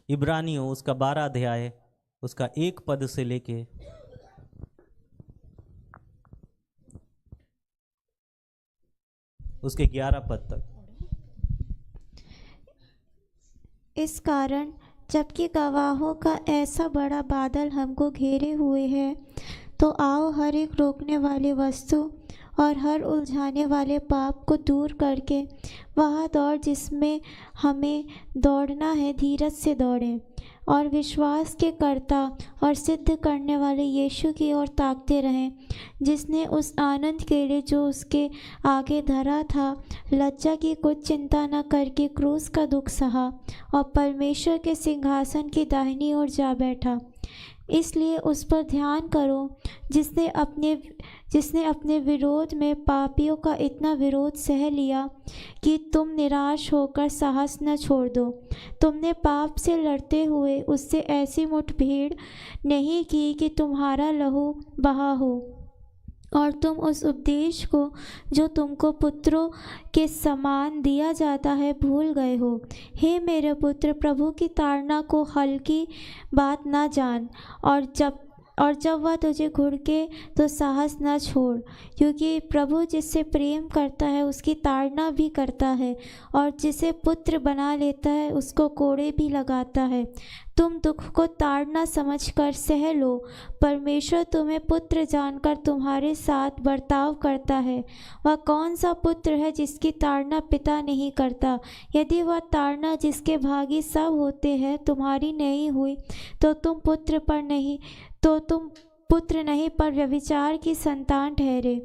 इब्रानियों उसका 12 अध्याय उसका 1 पद से लेके उसके 11 पद तक। इस कारण जबकि गवाहों का ऐसा बड़ा बादल हमको घेरे हुए है, तो आओ हर एक रोकने वाली वस्तु और हर उलझाने वाले पाप को दूर करके वह दौड़ जिसमें हमें दौड़ना है धीरज से दौड़ें, और विश्वास के कर्ता और सिद्ध करने वाले यीशु की ओर ताकते रहें, जिसने उस आनंद के लिए जो उसके आगे धरा था लज्जा की कुछ चिंता न करके क्रूस का दुख सहा और परमेश्वर के सिंहासन की दाहिनी ओर जा बैठा। इसलिए उस पर ध्यान करो जिसने अपने विरोध में पापियों का इतना विरोध सह लिया कि तुम निराश होकर साहस न छोड़ दो। तुमने पाप से लड़ते हुए उससे ऐसी मुठभेड़ नहीं की कि तुम्हारा लहू बहा हो, और तुम उस उपदेश को जो तुमको पुत्रों के समान दिया जाता है भूल गए हो। हे मेरे पुत्र, प्रभु की ताड़ना को हल्की बात ना जान, और जब वह तुझे घुड़के तो साहस न छोड़, क्योंकि प्रभु जिससे प्रेम करता है उसकी ताड़ना भी करता है, और जिसे पुत्र बना लेता है उसको कोड़े भी लगाता है। तुम दुख को ताड़ना समझकर सह लो। परमेश्वर तुम्हें पुत्र जानकर तुम्हारे साथ बर्ताव करता है। वह कौन सा पुत्र है जिसकी ताड़ना पिता नहीं करता? यदि वह ताड़ना जिसके भागी सब होते हैं तुम्हारी नहीं हुई, तो तुम पुत्र नहीं पर व्यभिचार की संतान ठहरे।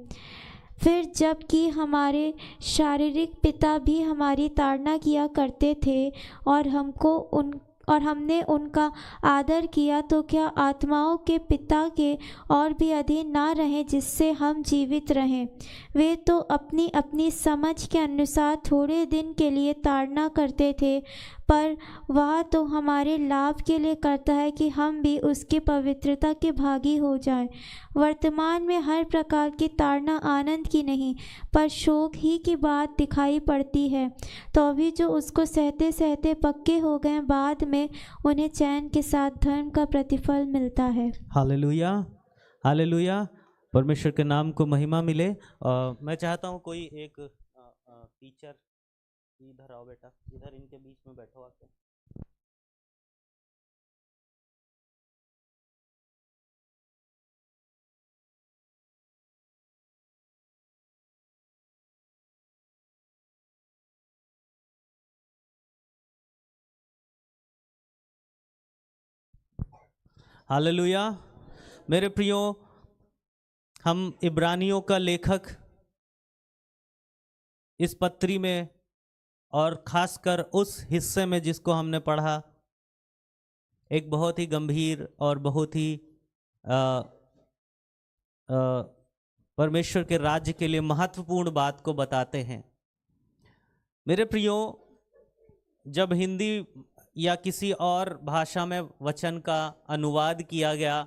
फिर जबकि हमारे शारीरिक पिता भी हमारी ताड़ना किया करते थे और हमने उनका आदर किया, तो क्या आत्माओं के पिता के और भी अधीन ना रहें जिससे हम जीवित रहें? वे तो अपनी अपनी समझ के अनुसार थोड़े दिन के लिए ताड़ना करते थे, पर वह तो हमारे लाभ के लिए करता है कि हम भी उसकी पवित्रता के भागी हो जाएं। वर्तमान में हर प्रकार की ताड़ना आनंद की नहीं पर शोक ही की बात दिखाई पड़ती है, तो अभी जो उसको सहते सहते पक्के हो गए, बाद में उन्हें चैन के साथ धर्म का प्रतिफल मिलता है। Hallelujah, hallelujah. परमेश्वर के नाम को महिमा मिले। मैं चाहता हूँ कोई एक टीचर इधर आओ बेटा, इधर इनके बीच में बैठो आके। हालेलुया। मेरे प्रियो, हम इब्रानियों का लेखक इस पत्री में और खासकर उस हिस्से में जिसको हमने पढ़ा, एक बहुत ही गंभीर और बहुत ही परमेश्वर के राज्य के लिए महत्वपूर्ण बात को बताते हैं। मेरे प्रियो, जब हिंदी या किसी और भाषा में वचन का अनुवाद किया गया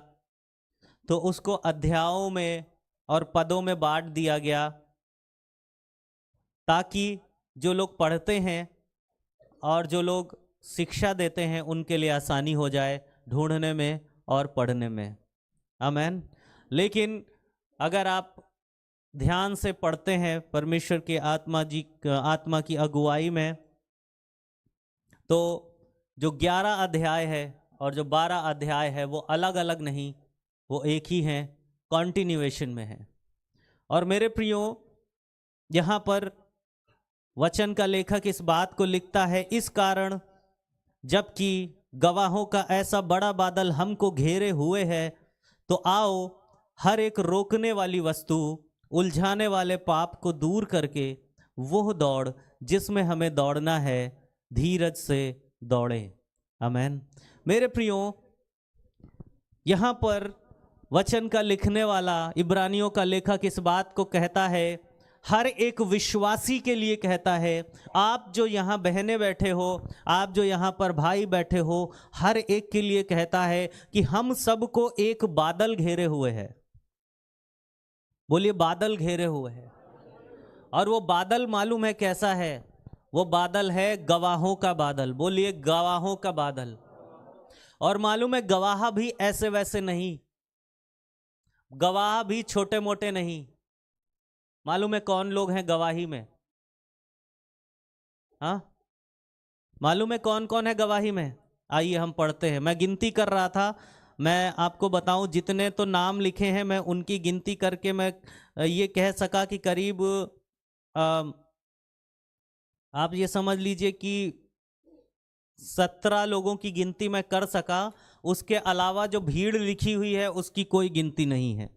तो उसको अध्यायों में और पदों में बांट दिया गया, ताकि जो लोग पढ़ते हैं और जो लोग शिक्षा देते हैं उनके लिए आसानी हो जाए ढूंढने में और पढ़ने में। आमीन। लेकिन अगर आप ध्यान से पढ़ते हैं परमेश्वर के आत्मा की अगुवाई में, तो जो 11 अध्याय है और जो 12 अध्याय है वो अलग अलग नहीं, वो एक ही हैं, कॉन्टिन्यूएशन में है। और मेरे प्रियो, यहाँ पर वचन का लेखक इस बात को लिखता है, इस कारण जबकि गवाहों का ऐसा बड़ा बादल हमको घेरे हुए है, तो आओ हर एक रोकने वाली वस्तु, उलझाने वाले पाप को दूर करके वो दौड़ जिसमें हमें दौड़ना है धीरज से दौड़े। आमीन। मेरे प्रियो, यहाँ पर वचन का लिखने वाला, इब्रानियों का लेखक इस बात को कहता है, हर एक विश्वासी के लिए कहता है, आप जो यहाँ बहनें बैठे हो, आप जो यहाँ पर भाई बैठे हो, हर एक के लिए कहता है कि हम सबको एक बादल घेरे हुए है। बोलिए, बादल घेरे हुए है। और वो बादल मालूम है कैसा है? वो बादल है गवाहों का बादल। बोलिए, गवाहों का बादल। और मालूम है गवाह भी ऐसे वैसे नहीं, गवाह भी छोटे मोटे नहीं। मालूम है कौन लोग हैं गवाही में? हाँ, मालूम है कौन कौन है गवाही में? आइए हम पढ़ते हैं। मैं गिनती कर रहा था, मैं आपको बताऊं जितने तो नाम लिखे हैं मैं उनकी गिनती करके मैं ये कह सका कि करीब आप ये समझ लीजिए कि 17 लोगों की गिनती मैं कर सका। उसके अलावा जो भीड़ लिखी हुई है उसकी कोई गिनती नहीं है।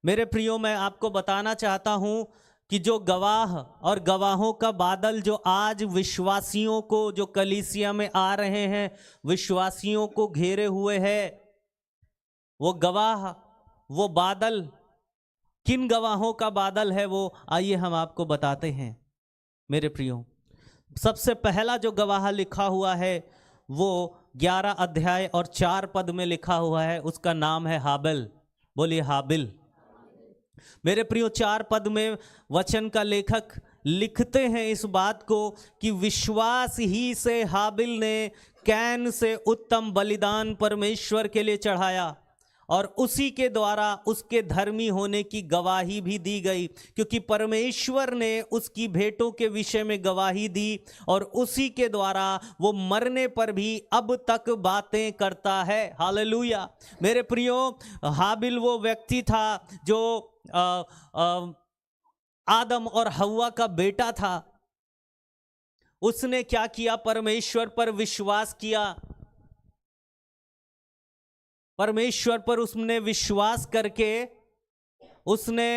मेरे प्रियो, मैं आपको बताना चाहता हूं कि जो गवाह और गवाहों का बादल जो आज विश्वासियों को, जो कलीसिया में आ रहे हैं, विश्वासियों को घेरे हुए है, वो गवाह, वो बादल किन गवाहों का बादल है वो आइए हम आपको बताते हैं। मेरे प्रियो, सबसे पहला जो गवाह लिखा हुआ है वो 11 अध्याय और 4 पद में लिखा हुआ है, उसका नाम है हाबिल। बोलिए हाबिल। मेरे प्रियो, 4 पद में वचन का लेखक लिखते हैं इस बात को कि विश्वास ही से हाबिल ने कैन से उत्तम बलिदान परमेश्वर के लिए चढ़ाया और उसी के द्वारा उसके धर्मी होने की गवाही भी दी गई, क्योंकि परमेश्वर ने उसकी भेंटों के विषय में गवाही दी और उसी के द्वारा वो मरने पर भी अब तक बातें करता है। हालेलुया। मेरे प्रियो, हाबिल वो व्यक्ति था जो आदम और हव्वा का बेटा था। उसने क्या किया? परमेश्वर पर विश्वास किया। परमेश्वर पर उसने विश्वास करके उसने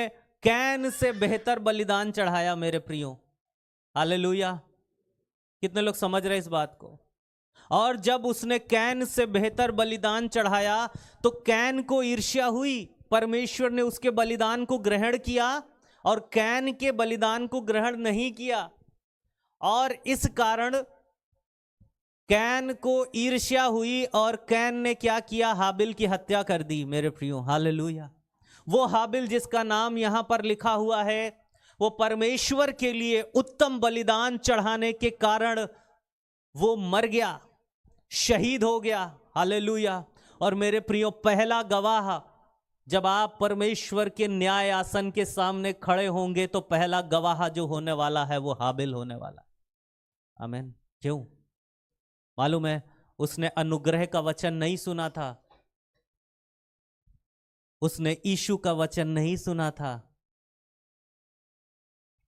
कैन से बेहतर बलिदान चढ़ाया। मेरे प्रियो, हालेलुया। कितने लोग समझ रहे इस बात को? और जब उसने कैन से बेहतर बलिदान चढ़ाया तो कैन को ईर्ष्या हुई। परमेश्वर ने उसके बलिदान को ग्रहण किया और कैन के बलिदान को ग्रहण नहीं किया, और इस कारण कैन को ईर्ष्या हुई और कैन ने क्या किया? हाबिल की हत्या कर दी। मेरे प्रियो, हालेलुया। वो हाबिल जिसका नाम यहां पर लिखा हुआ है वो परमेश्वर के लिए उत्तम बलिदान चढ़ाने के कारण वो मर गया, शहीद हो गया। हालेलुया। और मेरे प्रियो, पहला गवाह, जब आप परमेश्वर के न्याय आसन के सामने खड़े होंगे तो पहला गवाह जो होने वाला है वो हाबिल होने वाला। आमीन। क्यों? मालूम है, उसने अनुग्रह का वचन नहीं सुना था, उसने यीशु का वचन नहीं सुना था,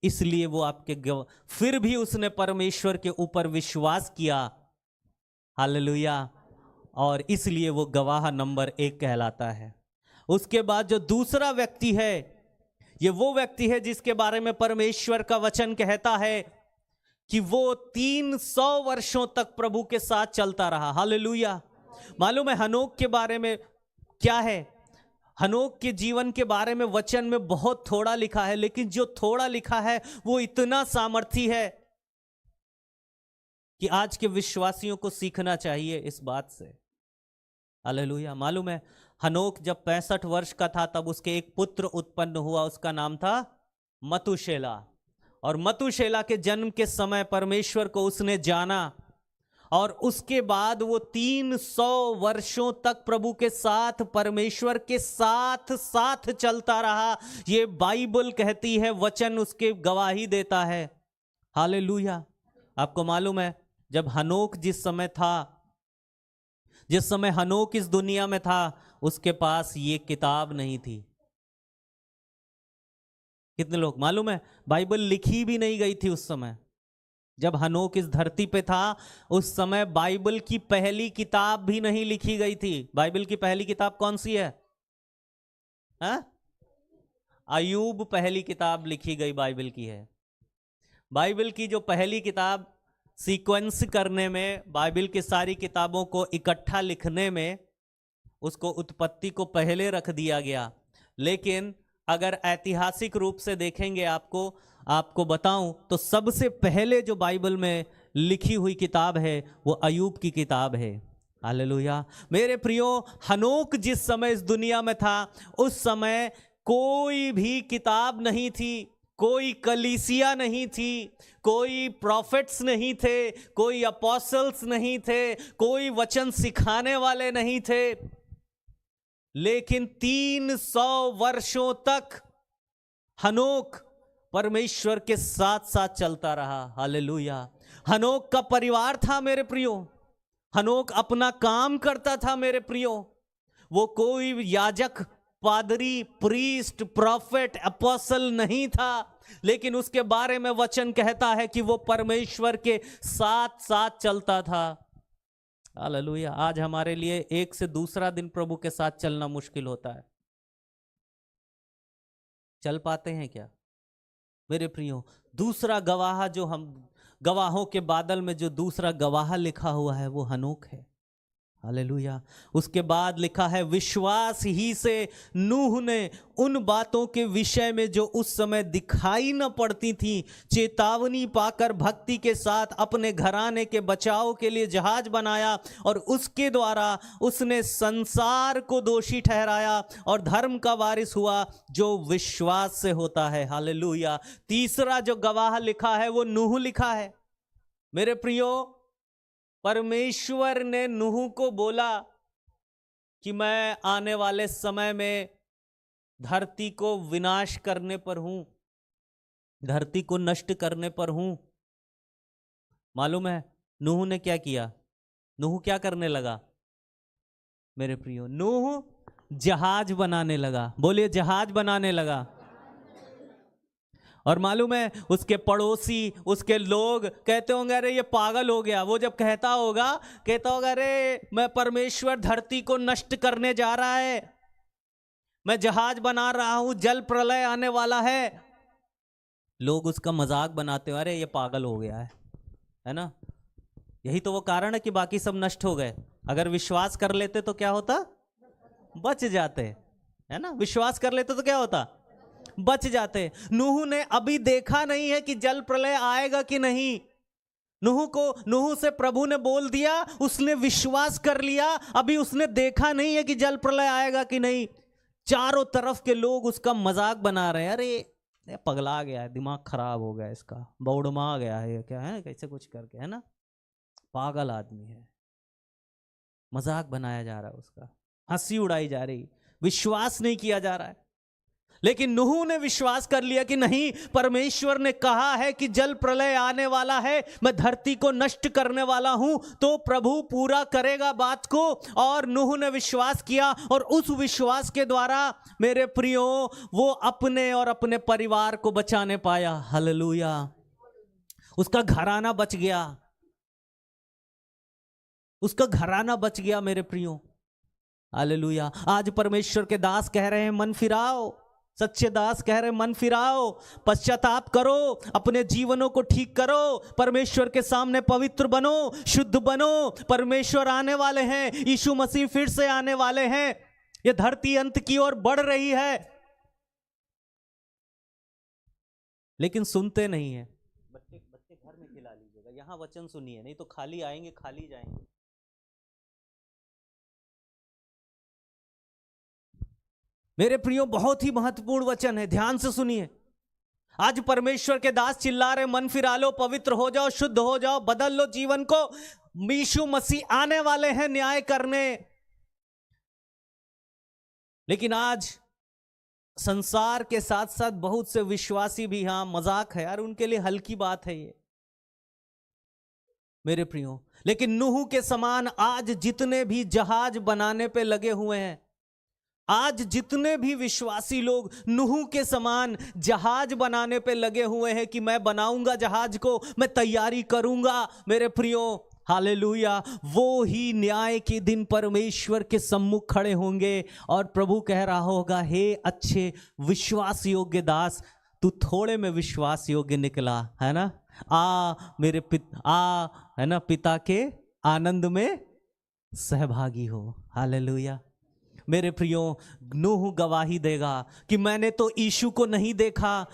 इसलिए वो आपके फिर भी उसने परमेश्वर के ऊपर विश्वास किया। हालेलुया। और इसलिए वो गवाह नंबर 1 कहलाता है। उसके बाद जो दूसरा व्यक्ति है, ये वो व्यक्ति है जिसके बारे में परमेश्वर का वचन कहता है कि वो 300 वर्षों तक प्रभु के साथ चलता रहा। हालेलुया। मालूम है हनोक के बारे में क्या है? हनोक के जीवन के बारे में वचन में बहुत थोड़ा लिखा है, लेकिन जो थोड़ा लिखा है वो इतना सामर्थी है कि आज के विश्वासियों को सीखना चाहिए इस बात से। हालेलुया। मालूम है हनोक जब 65 वर्ष का था तब उसके एक पुत्र उत्पन्न हुआ, उसका नाम था मतुशेला। और मतुशेला के जन्म के समय परमेश्वर को उसने जाना और उसके बाद वो 300 वर्षों तक प्रभु के साथ, परमेश्वर के साथ साथ चलता रहा। ये बाइबल कहती है, वचन उसके गवाही देता है। हालेलुया। आपको मालूम है जब हनोक जिस समय हनोक इस दुनिया में था, उसके पास ये किताब नहीं थी। कितने लोग मालूम है बाइबल लिखी भी नहीं गई थी उस समय जब हनोक इस धरती पे था। उस समय बाइबल की पहली किताब भी नहीं लिखी गई थी। बाइबल की पहली किताब कौन सी है? अय्यूब पहली किताब लिखी गई बाइबल की है। बाइबल की जो पहली किताब सीक्वेंस करने में, बाइबल की सारी किताबों को इकट्ठा लिखने में, उसको उत्पत्ति को पहले रख दिया गया। लेकिन अगर ऐतिहासिक रूप से देखेंगे, आपको बताऊं तो सबसे पहले जो बाइबल में लिखी हुई किताब है वो अय्यूब की किताब है। हालेलुया। मेरे प्रियो, हनोक जिस समय इस दुनिया में था उस समय कोई भी किताब नहीं थी, कोई कलीसिया नहीं थी, कोई प्रॉफिट्स नहीं थे, कोई अपोस्टल्स नहीं थे, कोई वचन सिखाने वाले नहीं थे, लेकिन 300 वर्षों तक हनोक परमेश्वर के साथ साथ चलता रहा। हालेलुया। हनोक का परिवार था मेरे प्रियो, हनोक अपना काम करता था मेरे प्रियो। वो कोई याजक, पादरी, प्रीस्ट, प्रॉफिट, अपोस्टल नहीं था, लेकिन उसके बारे में वचन कहता है कि वो परमेश्वर के साथ साथ चलता था। हालेलुया। आज हमारे लिए एक से दूसरा दिन प्रभु के साथ चलना मुश्किल होता है। चल पाते हैं क्या मेरे प्रियो? दूसरा गवाह, जो हम गवाहों के बादल में जो दूसरा गवाह लिखा हुआ है वो हनोक है। हालेलुया। उसके बाद लिखा है, विश्वास ही से नूह ने उन बातों के विषय में जो उस समय दिखाई न पड़ती थी, चेतावनी पाकर भक्ति के साथ अपने घराने के बचाव के लिए जहाज बनाया, और उसके द्वारा उसने संसार को दोषी ठहराया और धर्म का वारिस हुआ जो विश्वास से होता है। हालेलुया। तीसरा जो गवाह लिखा है वो नूह लिखा है मेरे प्रियो। परमेश्वर ने नूह को बोला कि मैं आने वाले समय में धरती को विनाश करने पर हूं, धरती को नष्ट करने पर हूं। मालूम है नूह ने क्या किया? नूह क्या करने लगा मेरे प्रियो? नूह जहाज बनाने लगा। बोलिए, जहाज बनाने लगा। और मालूम है उसके पड़ोसी, उसके लोग कहते होंगे अरे ये पागल हो गया। वो जब कहता होगा अरे मैं परमेश्वर धरती को नष्ट करने जा रहा है, मैं जहाज बना रहा हूं, जल प्रलय आने वाला है, लोग उसका मजाक बनाते हो, अरे ये पागल हो गया है ना। यही तो वो कारण है कि बाकी सब नष्ट हो गए। अगर विश्वास कर लेते तो क्या होता? बच जाते, है ना। विश्वास कर लेते तो क्या होता? बच जाते। नूह ने अभी देखा नहीं है कि जल प्रलय आएगा कि नहीं। नूह से प्रभु ने बोल दिया, उसने विश्वास कर लिया, अभी उसने देखा नहीं है कि जल प्रलय आएगा कि नहीं। चारों तरफ के लोग उसका मजाक बना रहे हैं, अरे पगला गया है, दिमाग खराब हो गया इसका, बौड़मा गया है, क्या है कैसे कुछ करके, है ना, पागल आदमी है। मजाक बनाया जा रहा है उसका, हंसी उड़ाई जा रही, विश्वास नहीं किया जा रहा है। लेकिन नूह ने विश्वास कर लिया कि नहीं, परमेश्वर ने कहा है कि जल प्रलय आने वाला है, मैं धरती को नष्ट करने वाला हूं, तो प्रभु पूरा करेगा बात को। और नूह ने विश्वास किया, और उस विश्वास के द्वारा मेरे प्रियो वो अपने और अपने परिवार को बचाने पाया। हालेलुया। उसका घराना बच गया, उसका घराना बच गया मेरे प्रियो। हालेलुया। आज परमेश्वर के दास कह रहे हैं मन फिराओ, सच्चे दास कह रहे मन फिराओ, पश्चाताप करो, अपने जीवनों को ठीक करो, परमेश्वर के सामने पवित्र बनो, शुद्ध बनो। परमेश्वर आने वाले हैं, यीशु मसीह फिर से आने वाले हैं। ये धरती अंत की ओर बढ़ रही है, लेकिन सुनते नहीं है। बच्चे घर में खिला लीजिएगा, यहां वचन सुनिए, नहीं तो खाली आएंगे खाली जाएंगे। मेरे प्रियो बहुत ही महत्वपूर्ण वचन है, ध्यान से सुनिए। आज परमेश्वर के दास चिल्ला रहे मन फिरा लो, पवित्र हो जाओ, शुद्ध हो जाओ, बदल लो जीवन को। यीशु मसीह आने वाले हैं न्याय करने। लेकिन आज संसार के साथ साथ बहुत से विश्वासी भी, हाँ मजाक है यार, उनके लिए हल्की बात है ये मेरे प्रियो। लेकिन नूह के समान आज जितने भी जहाज बनाने पे लगे हुए हैं, आज जितने भी विश्वासी लोग नूह के समान जहाज बनाने पे लगे हुए हैं कि मैं बनाऊंगा जहाज को, मैं तैयारी करूंगा मेरे प्रियो, हालेलुया, वो ही न्याय के दिन परमेश्वर के सम्मुख खड़े होंगे और प्रभु कह रहा होगा, हे अच्छे विश्वास योग्य दास, तू थोड़े में विश्वास योग्य निकला, है ना, आ मेरे है ना, पिता के आनंद में सहभागी हो। हालेलुया। मेरे प्रियो, नूह गवाही देगा कि मैंने तो यीशु को नहीं देखा,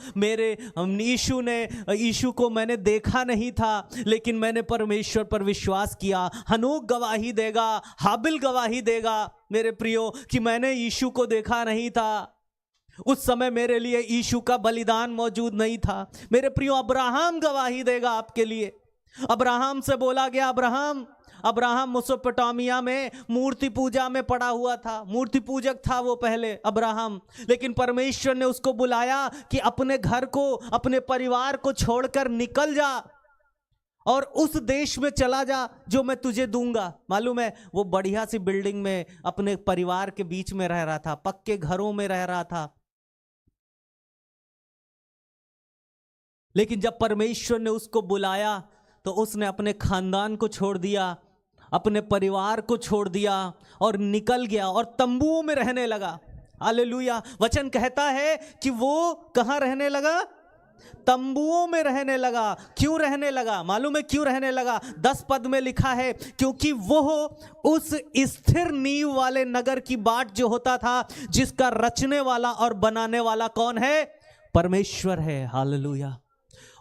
यीशु को मैंने देखा नहीं था, लेकिन मैंने परमेश्वर पर विश्वास किया। हनोक गवाही देगा, हाबिल गवाही देगा मेरे प्रियो कि मैंने यीशु को देखा नहीं था, उस समय मेरे लिए यीशु का बलिदान मौजूद नहीं था। मेरे प्रियो, अब्राहम गवाही देगा आपके लिए। अब्राहम से बोला गया, अब्राहम मेसोपोटामिया में मूर्ति पूजा में पड़ा हुआ था, मूर्ति पूजक था वो पहले अब्राहम। लेकिन परमेश्वर ने उसको बुलाया कि अपने घर को, अपने परिवार को छोड़कर निकल जा और उस देश में चला जा जो मैं तुझे दूंगा। मालूम है, वो बढ़िया सी बिल्डिंग में अपने परिवार के बीच में रह रहा था, पक्के घरों में रह रहा था। लेकिन जब परमेश्वर ने उसको बुलाया तो उसने अपने खानदान को छोड़ दिया, अपने परिवार को छोड़ दिया और निकल गया और तंबुओं में रहने लगा। हालेलुया। वचन कहता है कि वो कहाँ रहने लगा? तंबुओं में रहने लगा। क्यों रहने लगा? मालूम है क्यों रहने लगा? 10 पद में लिखा है, क्योंकि वो उस स्थिर नींव वाले नगर की बाट जो होता था, जिसका रचने वाला और बनाने वाला कौन है? परमेश्वर है। हालेलुया।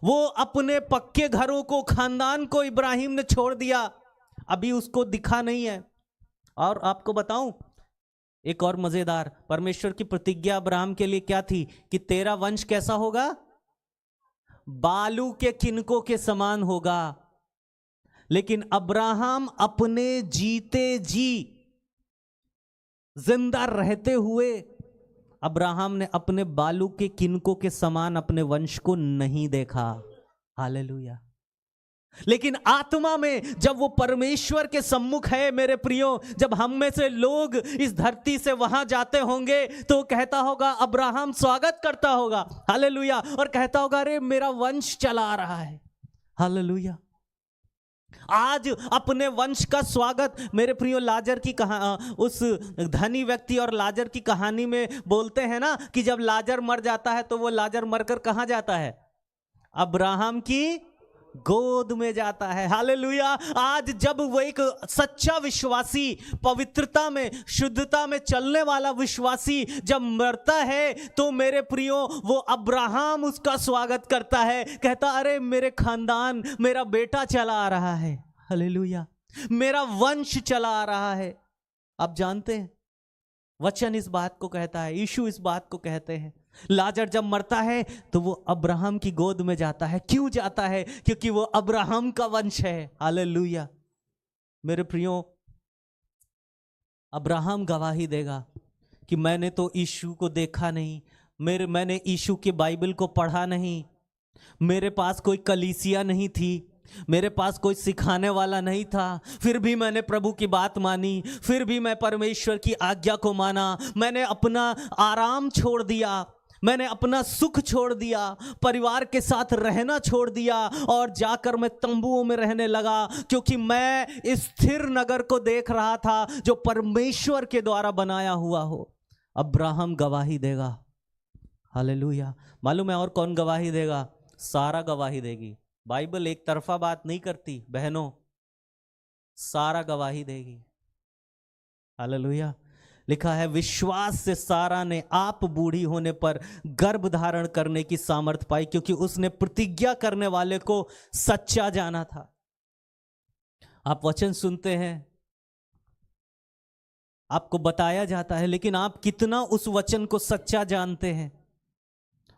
वो अपने पक्के घरों को, खानदान को इब्राहिम ने छोड़ दिया, अभी उसको दिखा नहीं है। और आपको बताऊं एक और मजेदार, परमेश्वर की प्रतिज्ञा अब्राहम के लिए क्या थी? कि तेरा वंश कैसा होगा? बालू के किनकों के समान होगा। लेकिन अब्राहम अपने जीते जी, जिंदा रहते हुए, अब्राहम ने अपने बालू के किनकों के समान अपने वंश को नहीं देखा। हालेलुया। लेकिन आत्मा में जब वो परमेश्वर के सम्मुख है, मेरे प्रियो, जब हम में से लोग इस धरती से वहां जाते होंगे तो कहता होगा, अब्राहम स्वागत करता होगा। हालेलुया। और कहता होगा, अरे मेरा वंश चला आ रहा है। हालेलुया। आज अपने वंश का स्वागत, मेरे प्रियो, लाजर की उस धनी व्यक्ति और लाजर की कहानी में बोलते हैं ना कि जब लाजर मर जाता है तो वो लाजर मरकर कहां जाता है? अब्राहम की गोद में जाता है। हालेलुया। आज जब वो एक सच्चा विश्वासी, पवित्रता में, शुद्धता में चलने वाला विश्वासी जब मरता है तो मेरे प्रियो, वो अब्राहम उसका स्वागत करता है, कहता, अरे मेरे खानदान, मेरा बेटा चला आ रहा है। हालेलुया। मेरा वंश चला आ रहा है। आप जानते हैं, वचन इस बात को कहता है, यीशु इस बात को कहते हैं। लाजर जब मरता है तो वो अब्राहम की गोद में जाता है। क्यों जाता है? क्योंकि वो अब्राहम का वंश है। हालेलुया। मेरे प्रियो, अब्राहम गवाही देगा कि मैंने तो यीशु को देखा नहीं, मैंने यीशु के बाइबल को पढ़ा नहीं, मेरे पास कोई कलीसिया नहीं थी, मेरे पास कोई सिखाने वाला नहीं था, फिर भी मैंने प्रभु की बात मानी, फिर भी मैं परमेश्वर की आज्ञा को माना। मैंने अपना आराम छोड़ दिया, मैंने अपना सुख छोड़ दिया, परिवार के साथ रहना छोड़ दिया और जाकर मैं तंबुओं में रहने लगा, क्योंकि मैं इस स्थिर नगर को देख रहा था जो परमेश्वर के द्वारा बनाया हुआ हो। अब्राहम गवाही देगा। हालेलुया। मालूम है और कौन गवाही देगा? सारा गवाही देगी। बाइबल एक तरफा बात नहीं करती बहनों, सारा गवाही देगी। हालेलुया। लिखा है, विश्वास से सारा ने आप बूढ़ी होने पर गर्भ धारण करने की सामर्थ पाई, क्योंकि उसने प्रतिज्ञा करने वाले को सच्चा जाना था। आप वचन सुनते हैं, आपको बताया जाता है, लेकिन आप कितना उस वचन को सच्चा जानते हैं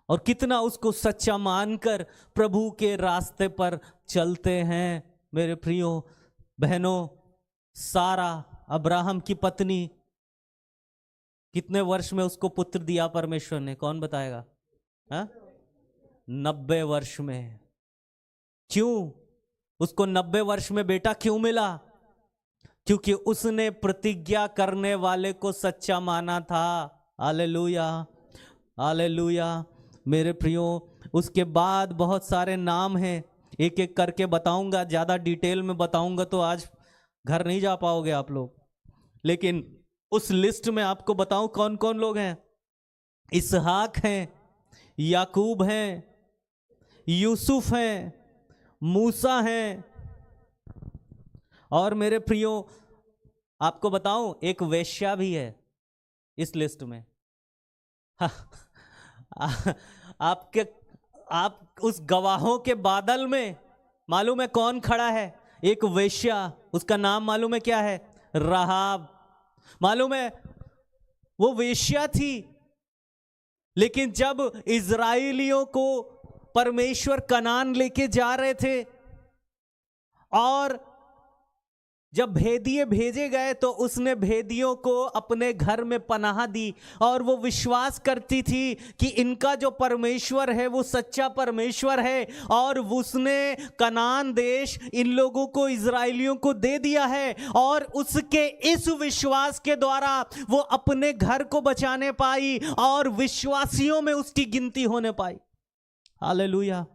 और कितना उसको सच्चा मानकर प्रभु के रास्ते पर चलते हैं? मेरे प्रियो बहनों, सारा, अब्राहम की पत्नी, कितने वर्ष में उसको पुत्र दिया परमेश्वर ने? कौन बताएगा? 90 वर्ष में। क्यों उसको 90 वर्ष में बेटा क्यों मिला? क्योंकि उसने प्रतिज्ञा करने वाले को सच्चा माना था। हालेलुया। हालेलुया। मेरे प्रियो, उसके बाद बहुत सारे नाम हैं, एक एक करके बताऊंगा, ज़्यादा डिटेल में बताऊंगा तो आज घर नहीं जा पाओगे आप लोग। लेकिन उस लिस्ट में आपको बताऊं कौन कौन लोग हैं। इसहाक हैं, याकूब हैं, यूसुफ हैं, मूसा हैं, और मेरे प्रियो आपको बताऊं एक वेश्या भी है इस लिस्ट में। आप उस गवाहों के बादल में मालूम है कौन खड़ा है? एक वेश्या। उसका नाम मालूम है क्या है? राहाब। मालूम है वो वेश्या थी, लेकिन जब इजराइलियों को परमेश्वर कनान लेके जा रहे थे और जब भेदिए भेजे गए तो उसने भेदियों को अपने घर में पनाह दी, और वो विश्वास करती थी कि इनका जो परमेश्वर है वो सच्चा परमेश्वर है, और उसने कनान देश इन लोगों को, इजराइलियों को दे दिया है, और उसके इस विश्वास के द्वारा वो अपने घर को बचाने पाई और विश्वासियों में उसकी गिनती होने पाई। हालेलुया।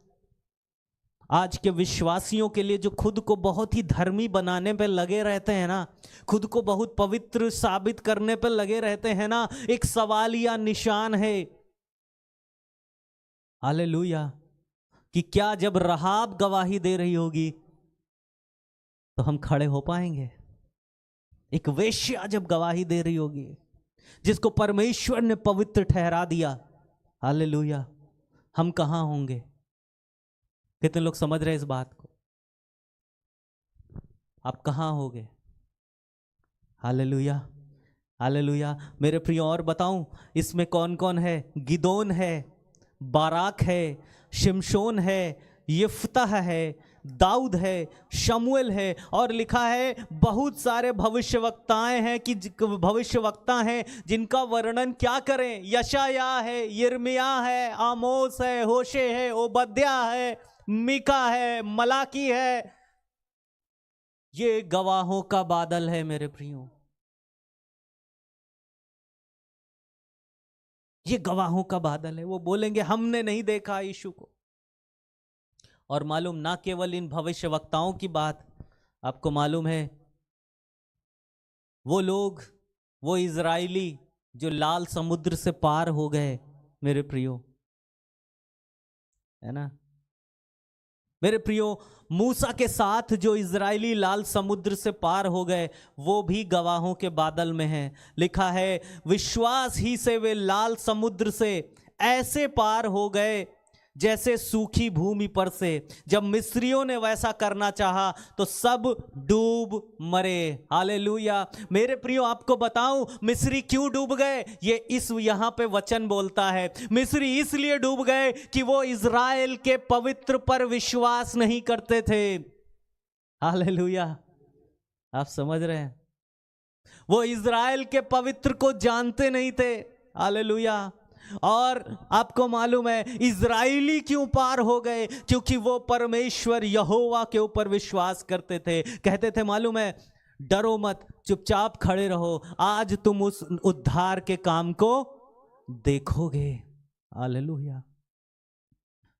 आज के विश्वासियों के लिए जो खुद को बहुत ही धर्मी बनाने पे लगे रहते हैं ना, खुद को बहुत पवित्र साबित करने पे लगे रहते हैं ना, एक सवाल या निशान है, हालेलुया, कि क्या जब रहाब गवाही दे रही होगी तो हम खड़े हो पाएंगे? एक वेश्या जब गवाही दे रही होगी, जिसको परमेश्वर ने पवित्र ठहरा दिया, हालेलुया, हम कहां होंगे? कितने लोग समझ रहे हैं इस बात को? आप कहां होगे? Hallelujah, hallelujah. मेरे प्रिय, और बताऊं इसमें कौन कौन है? गिदोन है, बाराक है, शिमशोन है, यिफ्तह है, दाऊद है, शमूएल है, और लिखा है बहुत सारे भविष्यवक्ताएं हैं कि भविष्यवक्ता हैं जिनका वर्णन क्या करें। यशाया है, यिर्मयाह है, आमोस है, होशे है, ओबद्याह है, मीका है, मलाकी है। ये गवाहों का बादल है मेरे प्रियो, ये गवाहों का बादल है। वो बोलेंगे हमने नहीं देखा यीशु को। और मालूम, ना केवल इन भविष्यवक्ताओं की बात, आपको मालूम है वो लोग, वो इजराइली जो लाल समुद्र से पार हो गए मेरे प्रियो, है ना मेरे प्रियो, मूसा के साथ जो इजराइली लाल समुद्र से पार हो गए वो भी गवाहों के बादल में है। लिखा है विश्वास ही से वे लाल समुद्र से ऐसे पार हो गए जैसे सूखी भूमि पर से। जब मिस्रियों ने वैसा करना चाहा तो सब डूब मरे। हालेलुया। मेरे प्रियो, आपको बताऊं मिस्री क्यों डूब गए? ये इस यहाँ पे वचन बोलता है, मिस्री इसलिए डूब गए कि वो इज़राइल के पवित्र पर विश्वास नहीं करते थे। हालेलुया। आप समझ रहे हैं? वो इज़राइल के पवित्र को जानते नहीं थे। हालेलुया। और आपको मालूम है इजराइली क्यों पार हो गए? क्योंकि वो परमेश्वर यहोवा के ऊपर विश्वास करते थे। कहते थे, मालूम है, डरो मत, चुपचाप खड़े रहो, आज तुम उस उद्धार के काम को देखोगे। हालेलुया।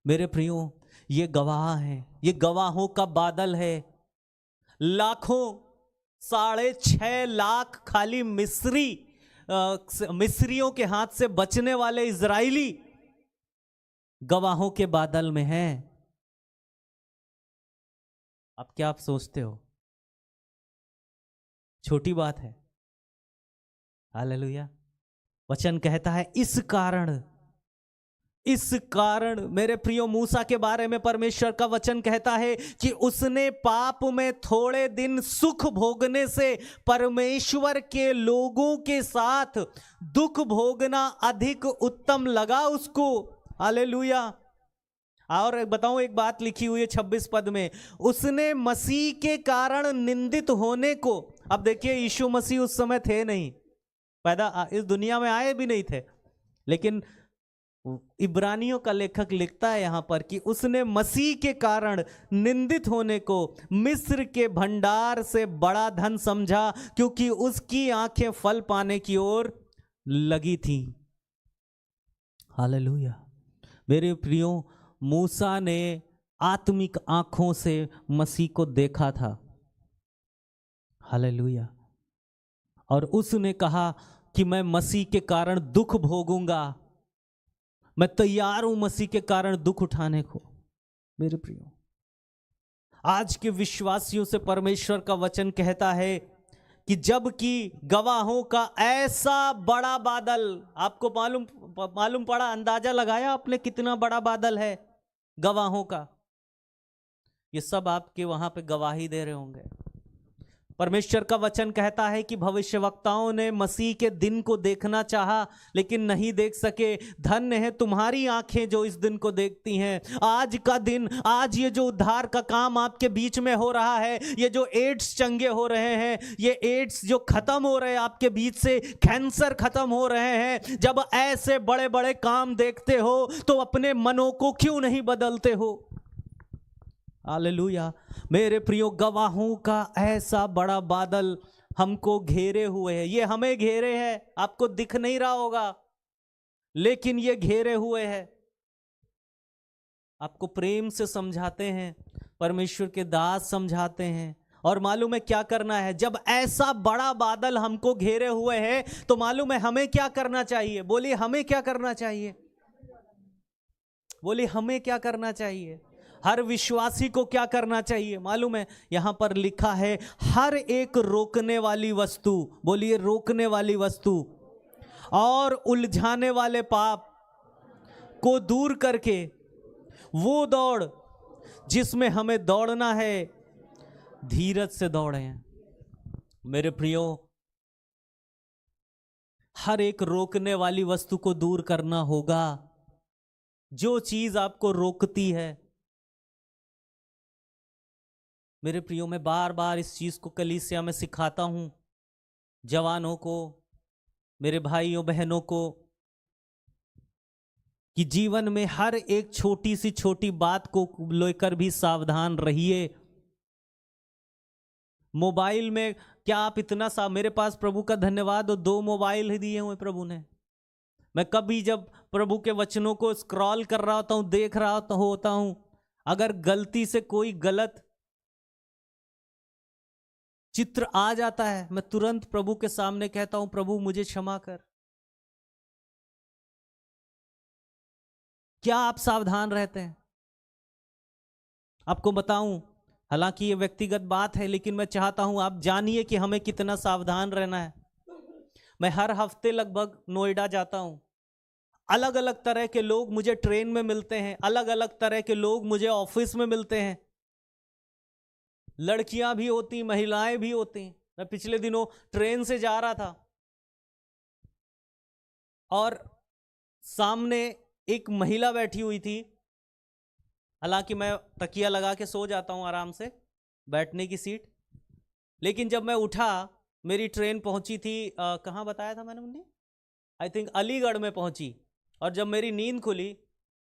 मेरे प्रियो, ये गवाह हैं, ये गवाहों का बादल है। लाखों, 6.5 लाख खाली मिस्रियों के हाथ से बचने वाले इजराइली गवाहों के बादल में हैं। अब क्या आप सोचते हो छोटी बात है? हालेलुया। वचन कहता है इस कारण मेरे प्रियो, मूसा के बारे में परमेश्वर का वचन कहता है कि उसने पाप में थोड़े दिन सुख भोगने से परमेश्वर के लोगों के साथ दुख भोगना अधिक उत्तम लगा उसको। हालेलुया। और बताऊं, एक बात लिखी हुई है 26 पद में, उसने मसीह के कारण निंदित होने को। अब देखिए, यीशु मसीह उस समय थे नहीं, पैदा इस दुनिया में आए भी नहीं थे, लेकिन इब्रानियों का लेखक लिखता है यहां पर कि उसने मसीह के कारण निंदित होने को मिस्र के भंडार से बड़ा धन समझा, क्योंकि उसकी आंखें फल पाने की ओर लगी थी। हालेलुया। मेरे प्रियो, मूसा ने आत्मिक आंखों से मसीह को देखा था। हालेलुया। और उसने कहा कि मैं मसीह के कारण दुख भोगूंगा, मैं तैयार हूं मसीह के कारण दुख उठाने को। मेरे प्रियो, आज के विश्वासियों से परमेश्वर का वचन कहता है कि जबकि गवाहों का ऐसा बड़ा बादल, आपको मालूम पड़ा, अंदाजा लगाया आपने कितना बड़ा बादल है गवाहों का? ये सब आपके वहां पे गवाही दे रहे होंगे। परमेश्वर का वचन कहता है कि भविष्यवक्ताओं ने मसीह के दिन को देखना चाहा लेकिन नहीं देख सके। धन्य है तुम्हारी आंखें जो इस दिन को देखती हैं। आज का दिन, आज ये जो उद्धार का काम आपके बीच में हो रहा है, ये जो एड्स चंगे हो रहे हैं, ये एड्स जो खत्म हो रहे हैं आपके बीच से, कैंसर खत्म हो रहे हैं, जब ऐसे बड़े बड़े काम देखते हो तो अपने मनों को क्यों नहीं बदलते हो? हालेलुया। मेरे प्रियो, गवाहों का ऐसा बड़ा बादल हमको घेरे हुए है। ये हमें घेरे है, आपको दिख नहीं रहा होगा लेकिन ये घेरे हुए है। आपको प्रेम से समझाते हैं, परमेश्वर के दास समझाते हैं। और मालूम है क्या करना है? जब ऐसा बड़ा बादल हमको घेरे हुए है तो मालूम है हमें क्या करना चाहिए? बोलिए हमें क्या करना चाहिए? बोलिए हमें क्या करना चाहिए? हर विश्वासी को क्या करना चाहिए मालूम है? यहां पर लिखा है हर एक रोकने वाली वस्तु, बोलिए रोकने वाली वस्तु और उलझाने वाले पाप को दूर करके वो दौड़ जिसमें हमें दौड़ना है, धीरज से दौड़ें। मेरे प्रियो, हर एक रोकने वाली वस्तु को दूर करना होगा। जो चीज आपको रोकती है, मेरे प्रियो, मैं बार बार इस चीज को कलीसिया में सिखाता हूं, जवानों को, मेरे भाइयों बहनों को, कि जीवन में हर एक छोटी सी छोटी बात को लेकर भी सावधान रहिए। मोबाइल में क्या आप इतना सा, मेरे पास प्रभु का धन्यवाद, 2 मोबाइल ही दिए हुए प्रभु ने। मैं कभी जब प्रभु के वचनों को स्क्रॉल कर रहा होता हूं, देख रहा होता हूं, अगर गलती से कोई गलत चित्र आ जाता है, मैं तुरंत प्रभु के सामने कहता हूं, प्रभु मुझे क्षमा कर। क्या आप सावधान रहते हैं? आपको बताऊं, हालांकि ये व्यक्तिगत बात है, लेकिन मैं चाहता हूं आप जानिए कि हमें कितना सावधान रहना है। मैं हर हफ्ते लगभग नोएडा जाता हूं। अलग अलग तरह के लोग मुझे ट्रेन में मिलते हैं, अलग अलग तरह के लोग मुझे ऑफिस में मिलते हैं। लड़कियां भी होती, महिलाएं भी होती। मैं पिछले दिनों ट्रेन से जा रहा था और सामने एक महिला बैठी हुई थी। हालांकि मैं तकिया लगा के सो जाता हूं आराम से, बैठने की सीट, लेकिन जब मैं उठा, मेरी ट्रेन पहुंची थी कहाँ बताया था मैंने मुन्नी? आई थिंक अलीगढ़ में पहुंची। और जब मेरी नींद खुली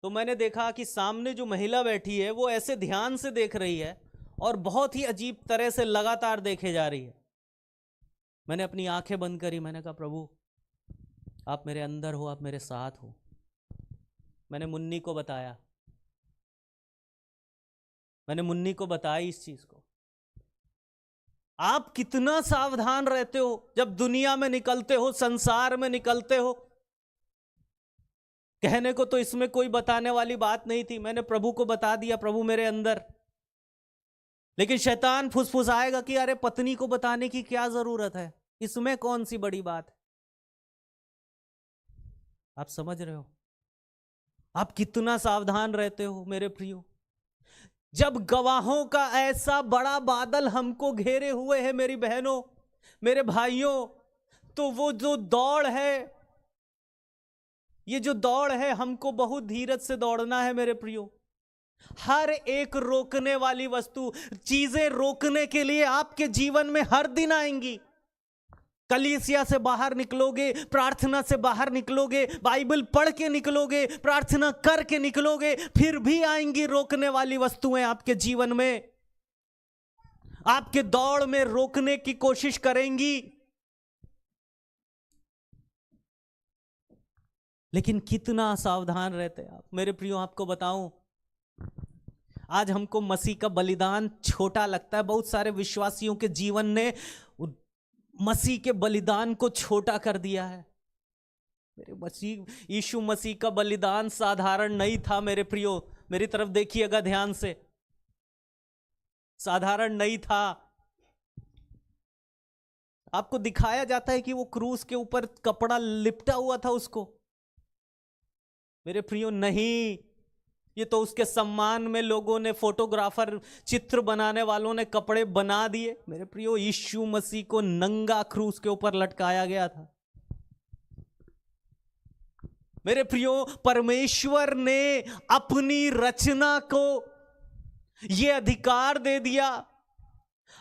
तो मैंने देखा कि सामने जो महिला बैठी है वो ऐसे ध्यान से देख रही है और बहुत ही अजीब तरह से लगातार देखे जा रही है। मैंने अपनी आंखें बंद करी, मैंने कहा प्रभु आप मेरे अंदर हो, आप मेरे साथ हो। मैंने मुन्नी को बताया, मैंने मुन्नी को बताई इस चीज को। आप कितना सावधान रहते हो जब दुनिया में निकलते हो, संसार में निकलते हो। कहने को तो इसमें कोई बताने वाली बात नहीं थी, मैंने प्रभु को बता दिया, प्रभु मेरे अंदर। लेकिन शैतान फुसफुसाएगा कि अरे पत्नी को बताने की क्या जरूरत है, इसमें कौन सी बड़ी बात है। आप समझ रहे हो आप कितना सावधान रहते हो मेरे प्रियो? जब गवाहों का ऐसा बड़ा बादल हमको घेरे हुए है मेरी बहनों, मेरे भाइयों, तो वो जो दौड़ है, ये जो दौड़ है, हमको बहुत धीरज से दौड़ना है मेरे प्रियो। हर एक रोकने वाली वस्तु, चीजें रोकने के लिए आपके जीवन में हर दिन आएंगी। कलीसिया से बाहर निकलोगे, प्रार्थना से बाहर निकलोगे, बाइबल पढ़ के निकलोगे, प्रार्थना करके निकलोगे, फिर भी आएंगी रोकने वाली वस्तुएं आपके जीवन में, आपके दौड़ में रोकने की कोशिश करेंगी। लेकिन कितना सावधान रहते हैं आप मेरे प्रियो। आपको बताऊं, आज हमको मसीह का बलिदान छोटा लगता है। बहुत सारे विश्वासियों के जीवन ने मसीह के बलिदान को छोटा कर दिया है। मेरे मसीह, यीशु मसीह का बलिदान साधारण नहीं था मेरे प्रियो। मेरी तरफ देखिएगा ध्यान से, साधारण नहीं था। आपको दिखाया जाता है कि वो क्रूस के ऊपर कपड़ा लिपटा हुआ था उसको। मेरे प्रियो नहीं, ये तो उसके सम्मान में लोगों ने, फोटोग्राफर, चित्र बनाने वालों ने कपड़े बना दिए। मेरे प्रियो, यीशु मसीह को नंगा क्रूस के ऊपर लटकाया गया था। मेरे प्रियो, परमेश्वर ने अपनी रचना को ये अधिकार दे दिया,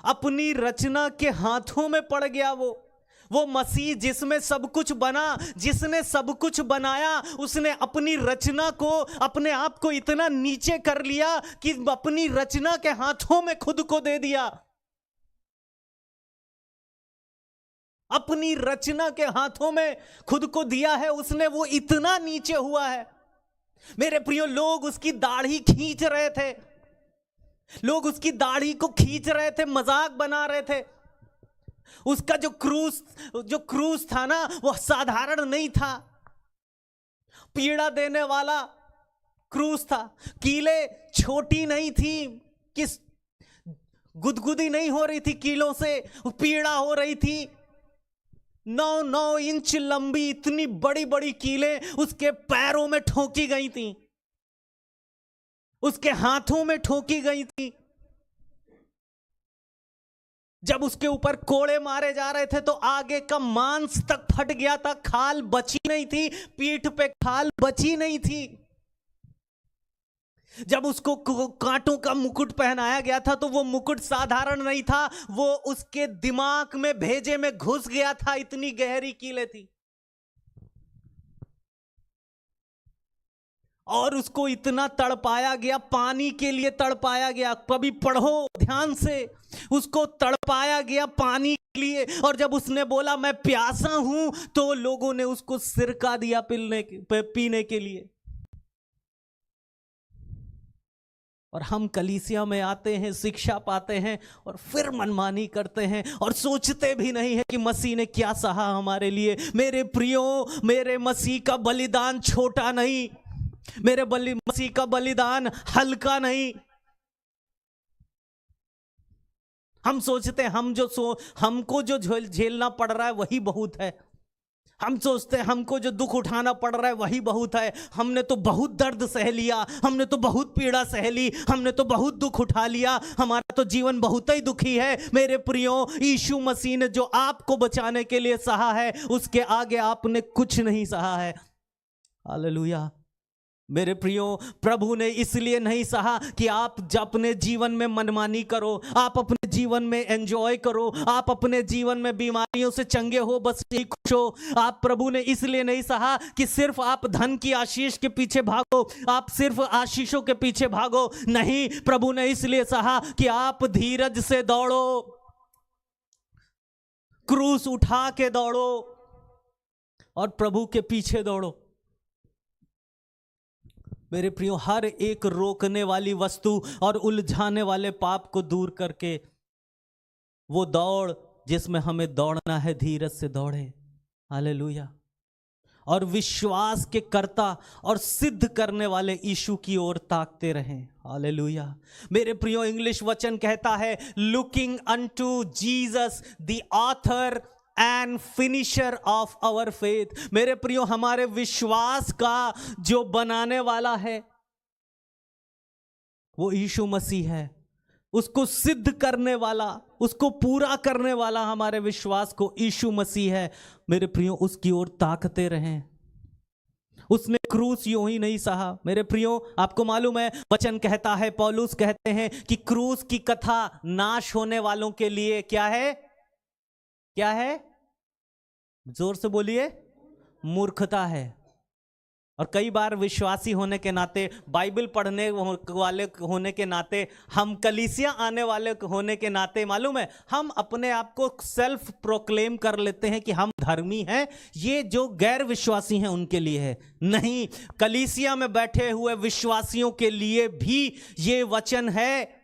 अपनी रचना के हाथों में पड़ गया वो मसीह जिसमें सब कुछ बना, जिसने सब कुछ बनाया, उसने अपनी रचना को, अपने आप को इतना नीचे कर लिया कि अपनी रचना के हाथों में खुद को दे दिया। अपनी रचना के हाथों में खुद को दिया है उसने, वो इतना नीचे हुआ है। मेरे प्रियो, लोग उसकी दाढ़ी खींच रहे थे, लोग उसकी दाढ़ी को खींच रहे थे, मजाक बना रहे थे। उसका जो क्रूस था ना, वह साधारण नहीं था, पीड़ा देने वाला क्रूस था। कीले छोटी नहीं थी, किस गुदगुदी नहीं हो रही थी कीलों से, पीड़ा हो रही थी। 9 इंच लंबी इतनी बड़ी बड़ी कीलें उसके पैरों में ठोकी गई थी, उसके हाथों में ठोकी गई थी। जब उसके ऊपर कोड़े मारे जा रहे थे तो आगे का मांस तक फट गया था, खाल बची नहीं थी, पीठ पे खाल बची नहीं थी। जब उसको कांटों का मुकुट पहनाया गया था तो वो मुकुट साधारण नहीं था, वो उसके दिमाग में, भेजे में घुस गया था, इतनी गहरी कीलें थी। और उसको इतना तड़पाया गया, पानी के लिए तड़पाया गया। कभी पढ़ो ध्यान से, उसको तड़पाया गया पानी के लिए। और जब उसने बोला मैं प्यासा हूं, तो लोगों ने उसको सिरका दिया पीने के लिए। और हम कलीसिया में आते हैं, शिक्षा पाते हैं और फिर मनमानी करते हैं और सोचते भी नहीं है कि मसीह ने क्या सहा हमारे लिए। मेरे प्रियो, मेरे मसीह का बलिदान छोटा नहीं, मेरे मसीह का बलिदान हल्का नहीं। हम सोचते हैं हमको जो झेलना पड़ रहा है वही बहुत है। हम सोचते हैं हमको जो दुख उठाना पड़ रहा है वही बहुत है। हमने तो बहुत दर्द सह लिया, हमने तो बहुत पीड़ा सह ली, हमने तो बहुत दुख उठा लिया, हमारा तो जीवन बहुत ही दुखी है। मेरे प्रियो, यीशु मसीह ने जो आपको बचाने के लिए सहा है, उसके आगे आपने कुछ नहीं सहा है। हालेलुया। मेरे प्रियो, प्रभु ने इसलिए नहीं सहा कि आप अपने जीवन में मनमानी करो, आप अपने जीवन में एंजॉय करो, आप अपने जीवन में बीमारियों से चंगे हो, बस यही खुश हो। आप, प्रभु ने इसलिए नहीं सहा कि सिर्फ आप धन की आशीष के पीछे भागो, आप सिर्फ आशीषों के पीछे भागो। नहीं, प्रभु ने इसलिए सहा कि आप धीरज से दौड़ो, क्रूस उठा के दौड़ो और प्रभु के पीछे दौड़ो। मेरे प्रियो, हर एक रोकने वाली वस्तु और उलझाने वाले पाप को दूर करके वो दौड़ जिसमें हमें दौड़ना है, धीरज से दौड़े। हालेलुया। और विश्वास के कर्ता और सिद्ध करने वाले यीशु की ओर ताकते रहें। हालेलुया। मेरे प्रियो, इंग्लिश वचन कहता है looking unto Jesus the author and finisher of our faith. मेरे प्रियो, हमारे विश्वास का जो बनाने वाला है वो यीशु मसीह है। उसको सिद्ध करने वाला, उसको पूरा करने वाला हमारे विश्वास को यीशु मसीह है। मेरे प्रियो, उसकी ओर ताकते रहें। उसने क्रूस यूं ही नहीं सहा। मेरे प्रियो, आपको मालूम है, वचन कहता है, पौलुस कहते हैं कि क्रूस की कथा नाश होने वालों के लिए क्या है? क्या है? जोर से बोलिए, मूर्खता है। और कई बार विश्वासी होने के नाते, बाइबल पढ़ने वाले होने के नाते, हम कलीसिया आने वाले होने के नाते, मालूम है, हम अपने आप को सेल्फ प्रोक्लेम कर लेते हैं कि हम धर्मी हैं। ये जो गैर विश्वासी हैं उनके लिए है। नहीं, कलीसिया में बैठे हुए विश्वासियों के लिए भी ये वचन है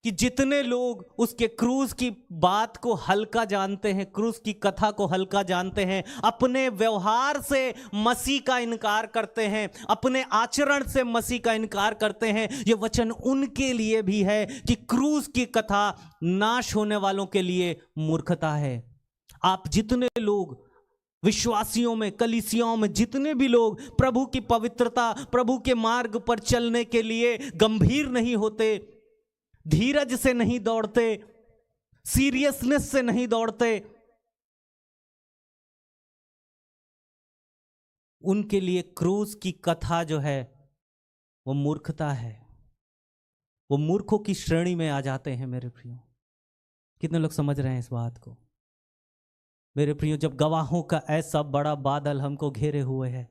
कि जितने लोग उसके क्रूस की बात को हल्का जानते हैं, क्रूस की कथा को हल्का जानते हैं, अपने व्यवहार से मसीह का इनकार करते हैं, अपने आचरण से मसीह का इनकार करते हैं, ये वचन उनके लिए भी है कि क्रूस की कथा नाश होने वालों के लिए मूर्खता है। आप जितने लोग विश्वासियों में, कलीसियाओं में जितने भी लोग प्रभु की पवित्रता, प्रभु के मार्ग पर चलने के लिए गंभीर नहीं होते, धीरज से नहीं दौड़ते, सीरियसनेस से नहीं दौड़ते, उनके लिए क्रूस की कथा जो है वो मूर्खता है। वो मूर्खों की श्रेणी में आ जाते हैं मेरे प्रियो। कितने लोग समझ रहे हैं इस बात को? मेरे प्रियो, जब गवाहों का ऐसा बड़ा बादल हमको घेरे हुए है,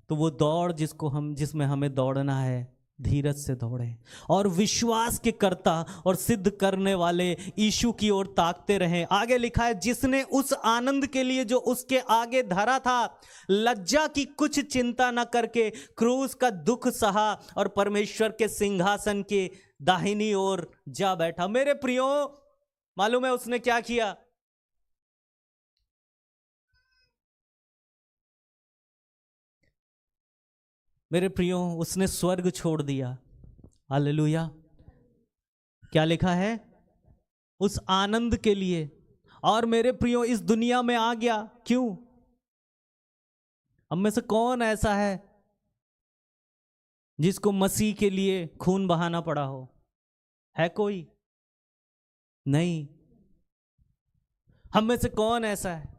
तो वो दौड़ जिसमें हमें दौड़ना है, धीरज से दौड़े और विश्वास के कर्ता और सिद्ध करने वाले यीशु की ओर ताकते रहें। आगे लिखा है, जिसने उस आनंद के लिए जो उसके आगे धरा था, लज्जा की कुछ चिंता न करके क्रूस का दुख सहा और परमेश्वर के सिंहासन के दाहिनी ओर जा बैठा। मेरे प्रियो, मालूम है उसने क्या किया? मेरे प्रियो, उसने स्वर्ग छोड़ दिया। हालेलुया। क्या लिखा है? उस आनंद के लिए। और मेरे प्रियो, इस दुनिया में आ गया। क्यों? हम में से कौन ऐसा है जिसको मसीह के लिए खून बहाना पड़ा हो? है कोई? नहीं। हम में से कौन ऐसा है?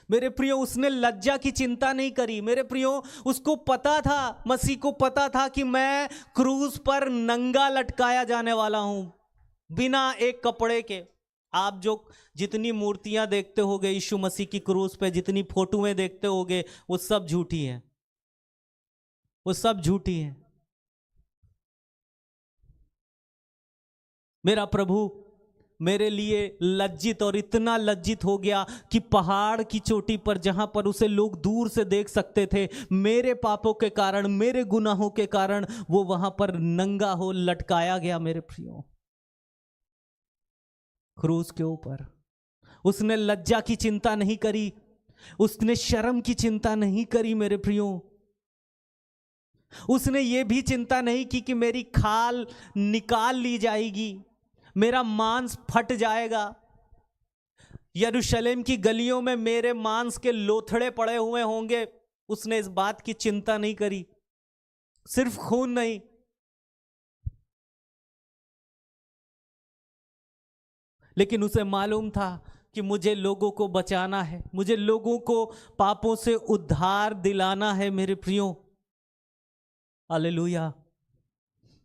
मेरे प्रियो, उसने लज्जा की चिंता नहीं करी। मेरे प्रियो, उसको पता था, मसीह को पता था कि मैं क्रूस पर नंगा लटकाया जाने वाला हूं, बिना एक कपड़े के। आप जो जितनी मूर्तियां देखते होगे यीशु मसीह की क्रूस पे, जितनी फोटोएं देखते होगे, वो सब झूठी हैं, वो सब झूठी हैं। मेरा प्रभु मेरे लिए लज्जित, और इतना लज्जित हो गया कि पहाड़ की चोटी पर, जहां पर उसे लोग दूर से देख सकते थे, मेरे पापों के कारण, मेरे गुनाहों के कारण वो वहां पर नंगा हो लटकाया गया। मेरे प्रियो, क्रूस के ऊपर उसने लज्जा की चिंता नहीं करी, उसने शर्म की चिंता नहीं करी। मेरे प्रियो, उसने ये भी चिंता नहीं की कि मेरी खाल निकाल ली जाएगी, मेरा मांस फट जाएगा, यरूशलेम की गलियों में मेरे मांस के लोथड़े पड़े हुए होंगे। उसने इस बात की चिंता नहीं करी। सिर्फ खून नहीं, लेकिन उसे मालूम था कि मुझे लोगों को बचाना है, मुझे लोगों को पापों से उद्धार दिलाना है। मेरे प्रियो, हालेलुया।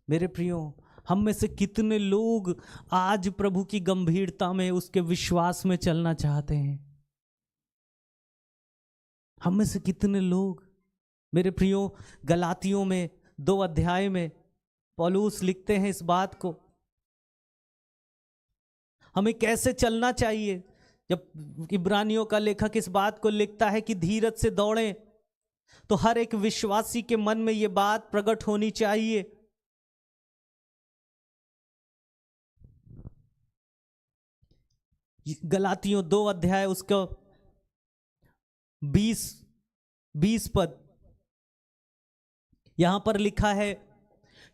मेरे प्रियो, हम में से कितने लोग आज प्रभु की गंभीरता में, उसके विश्वास में चलना चाहते हैं? हम में से कितने लोग? मेरे प्रियो, गलातियों में 2 अध्याय में पौलुस लिखते हैं इस बात को, हमें कैसे चलना चाहिए। जब इब्रानियों का लेखक इस बात को लिखता है कि धीरज से दौड़ें, तो हर एक विश्वासी के मन में यह बात प्रकट होनी चाहिए। गलातियों 2 अध्याय उसका 20 पद, यहां पर लिखा है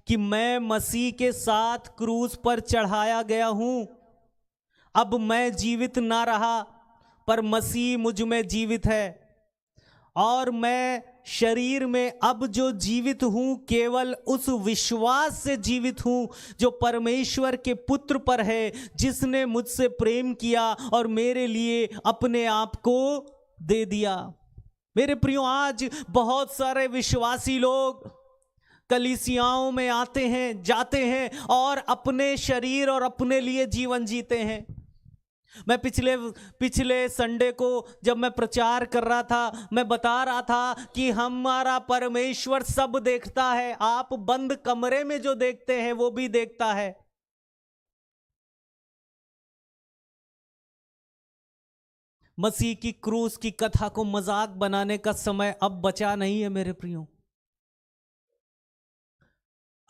कि मैं मसीह के साथ क्रूस पर चढ़ाया गया हूं। अब मैं जीवित ना रहा, पर मसीह मुझ में जीवित है, और मैं शरीर में अब जो जीवित हूं, केवल उस विश्वास से जीवित हूं जो परमेश्वर के पुत्र पर है, जिसने मुझसे प्रेम किया और मेरे लिए अपने आप को दे दिया। मेरे प्रियो, आज बहुत सारे विश्वासी लोग कलीसियाओं में आते हैं, जाते हैं और अपने शरीर और अपने लिए जीवन जीते हैं। मैं पिछले संडे को जब मैं प्रचार कर रहा था, मैं बता रहा था कि हमारा परमेश्वर सब देखता है। आप बंद कमरे में जो देखते हैं वो भी देखता है। मसीह की क्रूस की कथा को मजाक बनाने का समय अब बचा नहीं है मेरे प्रियो।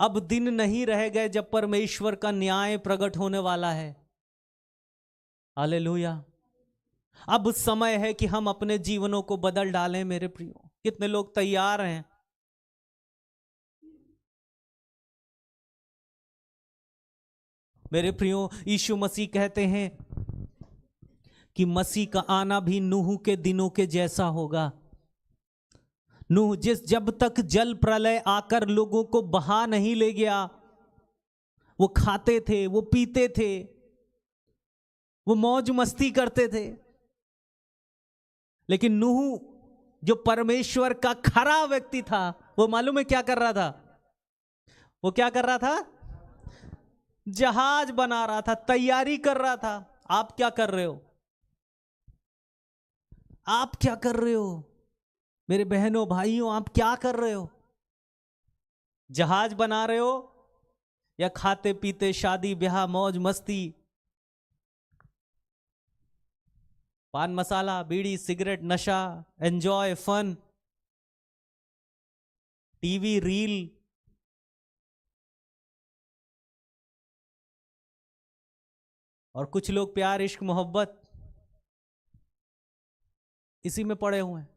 अब दिन नहीं रह गए जब परमेश्वर का न्याय प्रकट होने वाला है। हालेलुया। अब समय है कि हम अपने जीवनों को बदल डालें मेरे प्रियो। कितने लोग तैयार हैं? मेरे प्रियो, यीशु मसीह कहते हैं कि मसीह का आना भी नूह के दिनों के जैसा होगा। नूह जब तक जल प्रलय आकर लोगों को बहा नहीं ले गया, वो खाते थे, वो पीते थे, वो मौज मस्ती करते थे। लेकिन नूह जो परमेश्वर का खरा व्यक्ति था, वो मालूम है क्या कर रहा था? वो क्या कर रहा था? जहाज बना रहा था, तैयारी कर रहा था। आप क्या कर रहे हो? आप क्या कर रहे हो मेरे बहनों भाइयों? आप क्या कर रहे हो? जहाज बना रहे हो या खाते पीते शादी ब्याह मौज मस्ती, पान मसाला बीड़ी सिगरेट नशा, एंजॉय फन, टीवी रील, और कुछ लोग प्यार इश्क मोहब्बत इसी में पड़े हुए हैं।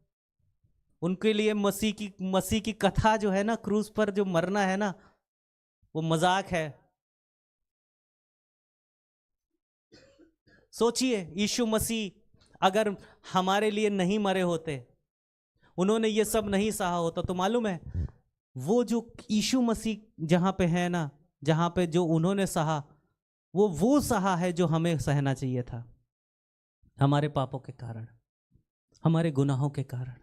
उनके लिए मसीह की कथा जो है ना, क्रूज पर जो मरना है ना, वो मजाक है। सोचिए, यीशु मसीह अगर हमारे लिए नहीं मरे होते, उन्होंने ये सब नहीं सहा होता, तो मालूम है वो जो यीशु मसीह जहां पे है ना, जहां पे जो उन्होंने सहा, वो सहा है जो हमें सहना चाहिए था, हमारे पापों के कारण, हमारे गुनाहों के कारण।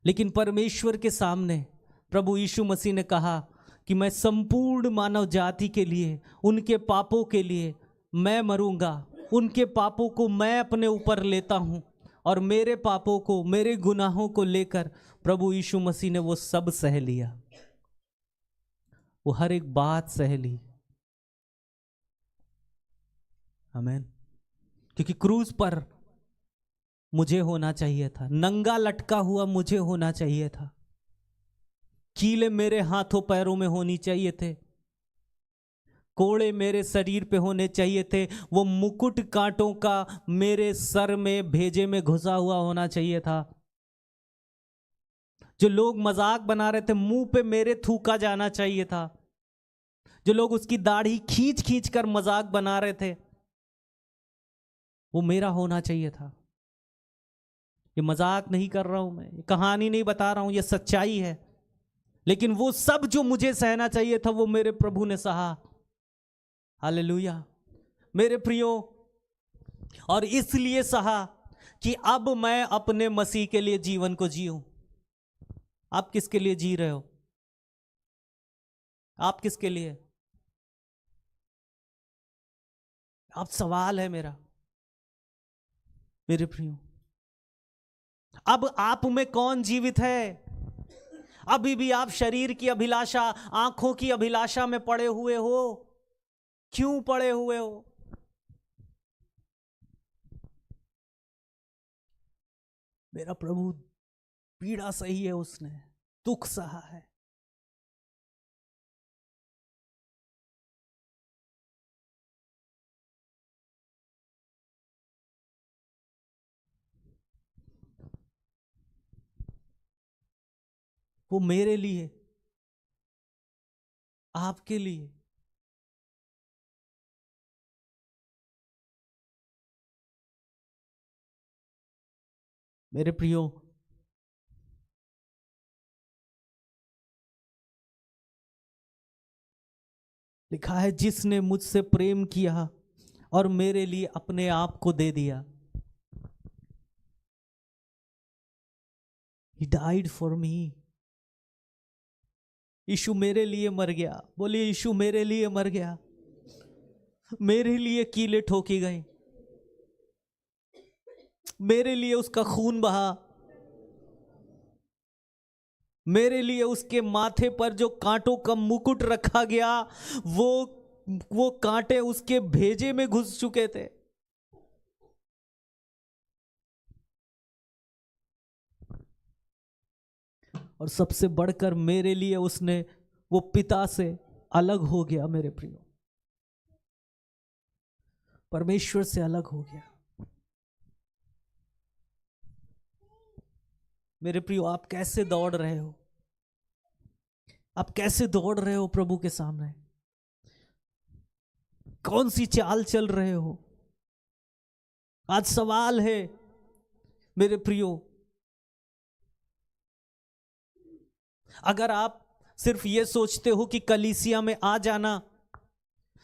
लेकिन परमेश्वर के सामने प्रभु यीशु मसीह ने कहा कि मैं संपूर्ण मानव जाति के लिए, उनके पापों के लिए मैं मरूंगा, उनके पापों को मैं अपने ऊपर लेता हूं, और मेरे पापों को, मेरे गुनाहों को लेकर प्रभु यीशु मसीह ने वो सब सह लिया। वो हर एक बात सह ली। आमीन। क्योंकि क्रूज पर मुझे होना चाहिए था, नंगा लटका हुआ मुझे होना चाहिए था, कीले मेरे हाथों पैरों में होनी चाहिए थे, कोड़े मेरे शरीर पे होने चाहिए थे, वो मुकुट कांटों का मेरे सर में भेजे में घुसा हुआ होना चाहिए था। जो लोग मजाक बना रहे थे, मुंह पे मेरे थूका जाना चाहिए था। जो लोग उसकी दाढ़ी खींच खींच कर मजाक बना रहे थे, वो मेरा होना चाहिए था। ये मजाक नहीं कर रहा हूं मैं, ये कहानी नहीं बता रहा हूं, ये सच्चाई है। लेकिन वो सब जो मुझे सहना चाहिए था, वो मेरे प्रभु ने सहा। हालेलुया मेरे प्रियो। और इसलिए सहा कि अब मैं अपने मसीह के लिए जीवन को जीऊं। आप किसके लिए जी रहे हो? आप किसके लिए? आप सवाल है मेरा, मेरे प्रियो। अब आप में कौन जीवित है? अभी भी आप शरीर की अभिलाषा, आंखों की अभिलाषा में पड़े हुए हो? क्यों पड़े हुए हो? मेरा प्रभु पीड़ा सही है, उसने दुख सहा है। वो मेरे लिए, आपके लिए। मेरे प्रियो, लिखा है जिसने मुझसे प्रेम किया और मेरे लिए अपने आप को दे दिया। He died for me। यीशु मेरे लिए मर गया। बोलिए, यीशु मेरे लिए मर गया। मेरे लिए कीले ठोकी गई, मेरे लिए उसका खून बहा, मेरे लिए उसके माथे पर जो कांटों का मुकुट रखा गया, वो कांटे उसके भेजे में घुस चुके थे। और सबसे बढ़कर मेरे लिए उसने वो पिता से अलग हो गया। मेरे प्रियो, परमेश्वर से अलग हो गया। मेरे प्रियो, आप कैसे दौड़ रहे हो? आप कैसे दौड़ रहे हो प्रभु के सामने? कौन सी चाल चल रहे हो? आज सवाल है मेरे प्रियो, अगर आप सिर्फ ये सोचते हो कि कलीसिया में आ जाना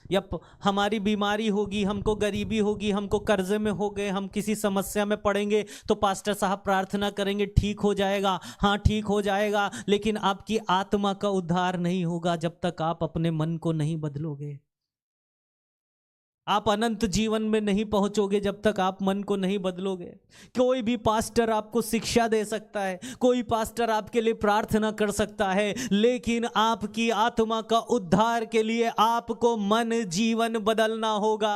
या हमारी बीमारी होगी, हमको गरीबी होगी, हमको कर्जे में हो गए, हम किसी समस्या में पड़ेंगे तो पास्टर साहब प्रार्थना करेंगे ठीक हो जाएगा, हाँ ठीक हो जाएगा, लेकिन आपकी आत्मा का उद्धार नहीं होगा जब तक आप अपने मन को नहीं बदलोगे। आप अनंत जीवन में नहीं पहुंचोगे जब तक आप मन को नहीं बदलोगे। कोई भी पास्टर आपको शिक्षा दे सकता है, कोई पास्टर आपके लिए प्रार्थना कर सकता है, लेकिन आपकी आत्मा का उद्धार के लिए आपको मन जीवन बदलना होगा।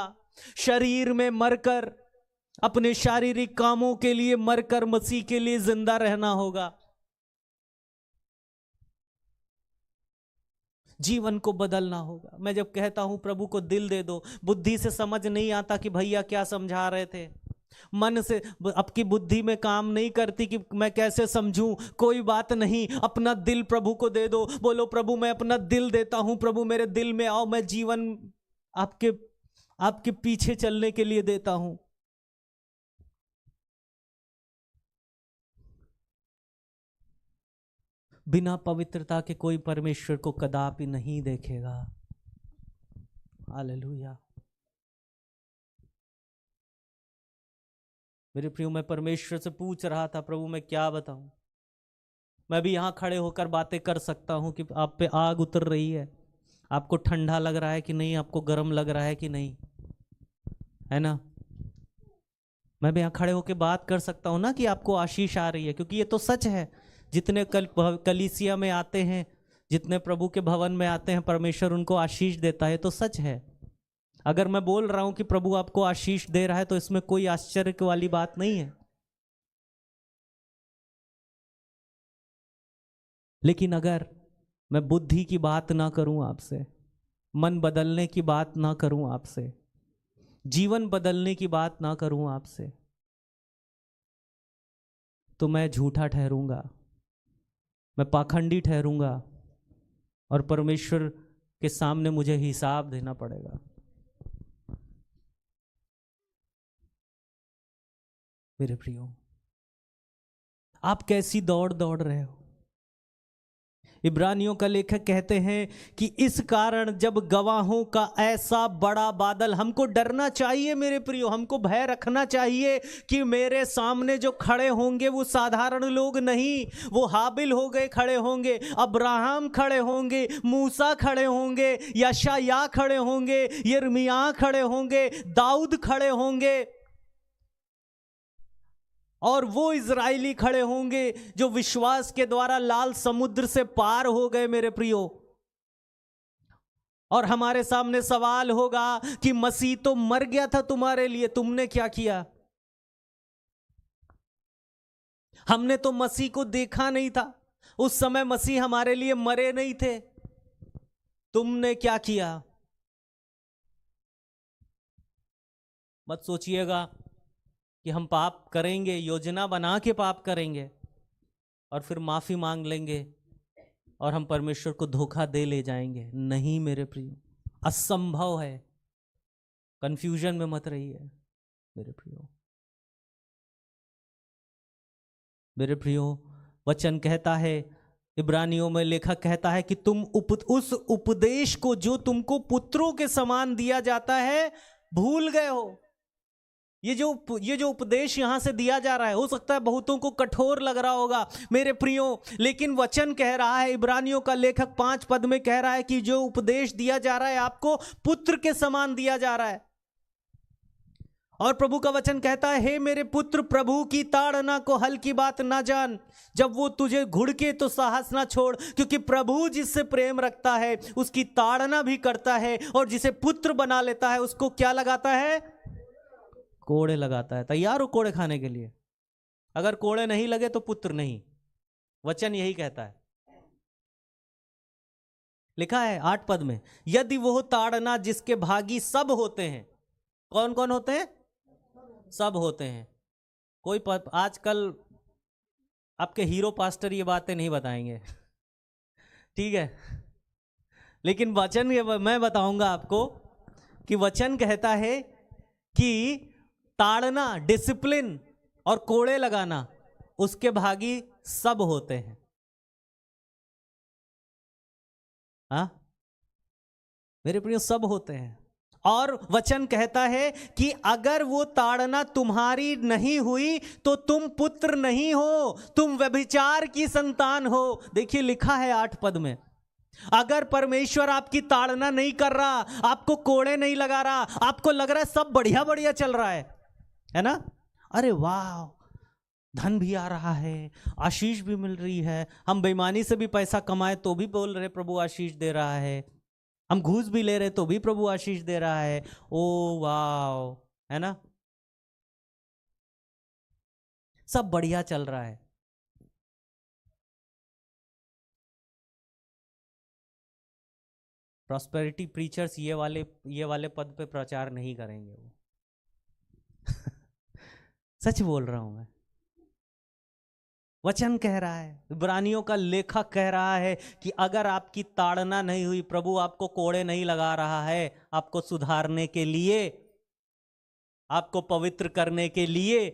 शरीर में मरकर, अपने शारीरिक कामों के लिए मरकर मसीह के लिए जिंदा रहना होगा। जीवन को बदलना होगा। मैं जब कहता हूं प्रभु को दिल दे दो, बुद्धि से समझ नहीं आता कि भैया क्या समझा रहे थे, मन से आपकी बुद्धि में काम नहीं करती कि मैं कैसे समझूं, कोई बात नहीं, अपना दिल प्रभु को दे दो। बोलो प्रभु मैं अपना दिल देता हूं, प्रभु मेरे दिल में आओ, मैं जीवन आपके पीछे चलने के लिए देता हूं। बिना पवित्रता के कोई परमेश्वर को कदापि नहीं देखेगा। हालेलुया। मेरे प्रियो, मैं परमेश्वर से पूछ रहा था प्रभु मैं क्या बताऊं। मैं भी यहां खड़े होकर बातें कर सकता हूं कि आप पे आग उतर रही है, आपको ठंडा लग रहा है कि नहीं, आपको गर्म लग रहा है कि नहीं, है ना। मैं भी यहां खड़े होकर बात कर सकता हूं ना कि आपको आशीष आ रही है, क्योंकि ये तो सच है। जितने कलीसिया में आते हैं, जितने प्रभु के भवन में आते हैं, परमेश्वर उनको आशीष देता है, तो सच है। अगर मैं बोल रहा हूं कि प्रभु आपको आशीष दे रहा है तो इसमें कोई आश्चर्य वाली बात नहीं है। लेकिन अगर मैं बुद्धि की बात ना करूं आपसे, मन बदलने की बात ना करूं आपसे, जीवन बदलने की बात ना करूं आपसे, तो मैं झूठा ठहरूंगा, मैं पाखंडी ठहरूंगा और परमेश्वर के सामने मुझे हिसाब देना पड़ेगा। मेरे प्रियो, आप कैसी दौड़ दौड़ रहे हो? इब्रानियों का लेखक कहते हैं कि इस कारण जब गवाहों का ऐसा बड़ा बादल, हमको डरना चाहिए मेरे प्रियो, हमको भय रखना चाहिए कि मेरे सामने जो खड़े होंगे वो साधारण लोग नहीं, वो हाबिल हो गए खड़े होंगे, अब्राहम खड़े होंगे, मूसा खड़े होंगे, यशायाह खड़े होंगे, यिर्मयाह खड़े होंगे, दाऊद खड़े होंगे, और वो इजराइली खड़े होंगे जो विश्वास के द्वारा लाल समुद्र से पार हो गए मेरे प्रियो। और हमारे सामने सवाल होगा कि मसीह तो मर गया था तुम्हारे लिए, तुमने क्या किया? हमने तो मसीह को देखा नहीं था, उस समय मसीह हमारे लिए मरे नहीं थे, तुमने क्या किया? मत सोचिएगा कि हम पाप करेंगे, योजना बना के पाप करेंगे और फिर माफी मांग लेंगे और हम परमेश्वर को धोखा दे ले जाएंगे। नहीं मेरे प्रियो, असंभव है। कंफ्यूजन में मत रहिए मेरे प्रियो। मेरे प्रियो, वचन कहता है, इब्रानियों में लेखक कहता है कि तुम उस उपदेश को जो तुमको पुत्रों के समान दिया जाता है भूल गए हो। ये जो उपदेश यहां से दिया जा रहा है, हो सकता है बहुतों को कठोर लग रहा होगा मेरे प्रियो, लेकिन वचन कह रहा है, इब्रानियों का लेखक 5 पद में कह रहा है कि जो उपदेश दिया जा रहा है आपको पुत्र के समान दिया जा रहा है। और प्रभु का वचन कहता है, हे मेरे पुत्र, प्रभु की ताड़ना को हल की बात ना जान, जब वो तुझे घुड़के तो साहस ना छोड़, क्योंकि प्रभु जिससे प्रेम रखता है उसकी ताड़ना भी करता है, और जिसे पुत्र बना लेता है उसको क्या लगाता है? कोड़े लगाता है। तैयार हो कोड़े खाने के लिए? अगर कोड़े नहीं लगे तो पुत्र नहीं। वचन यही कहता है, लिखा है 8 पद में, यदि वो ताड़ना जिसके भागी सब होते हैं। कौन कौन होते हैं? सब होते हैं। कोई आजकल आपके हीरो पास्टर ये बातें नहीं बताएंगे, ठीक है, लेकिन वचन मैं बताऊंगा आपको कि वचन कहता है कि ताड़ना, डिसिप्लिन और कोड़े लगाना, उसके भागी सब होते हैं। हाँ मेरे प्रिय, सब होते हैं। और वचन कहता है कि अगर वो ताड़ना तुम्हारी नहीं हुई तो तुम पुत्र नहीं हो, तुम व्यभिचार की संतान हो। देखिए लिखा है 8 पद में, अगर परमेश्वर आपकी ताड़ना नहीं कर रहा, आपको कोड़े नहीं लगा रहा, आपको लग रहा है सब बढ़िया बढ़िया चल रहा है ना, अरे वाह धन भी आ रहा है, आशीष भी मिल रही है, हम बेईमानी से भी पैसा कमाए तो भी बोल रहे प्रभु आशीष दे रहा है, हम घूस भी ले रहे तो भी प्रभु आशीष दे रहा है, ओ वाह, है ना, सब बढ़िया चल रहा है। प्रॉस्पेरिटी प्रीचर्स ये वाले पद पे प्रचार नहीं करेंगे वो सच बोल रहा हूं मैं। वचन कह रहा है, इब्रानियों का लेखक कह रहा है कि अगर आपकी ताड़ना नहीं हुई, प्रभु आपको कोड़े नहीं लगा रहा है, आपको सुधारने के लिए, आपको पवित्र करने के लिए,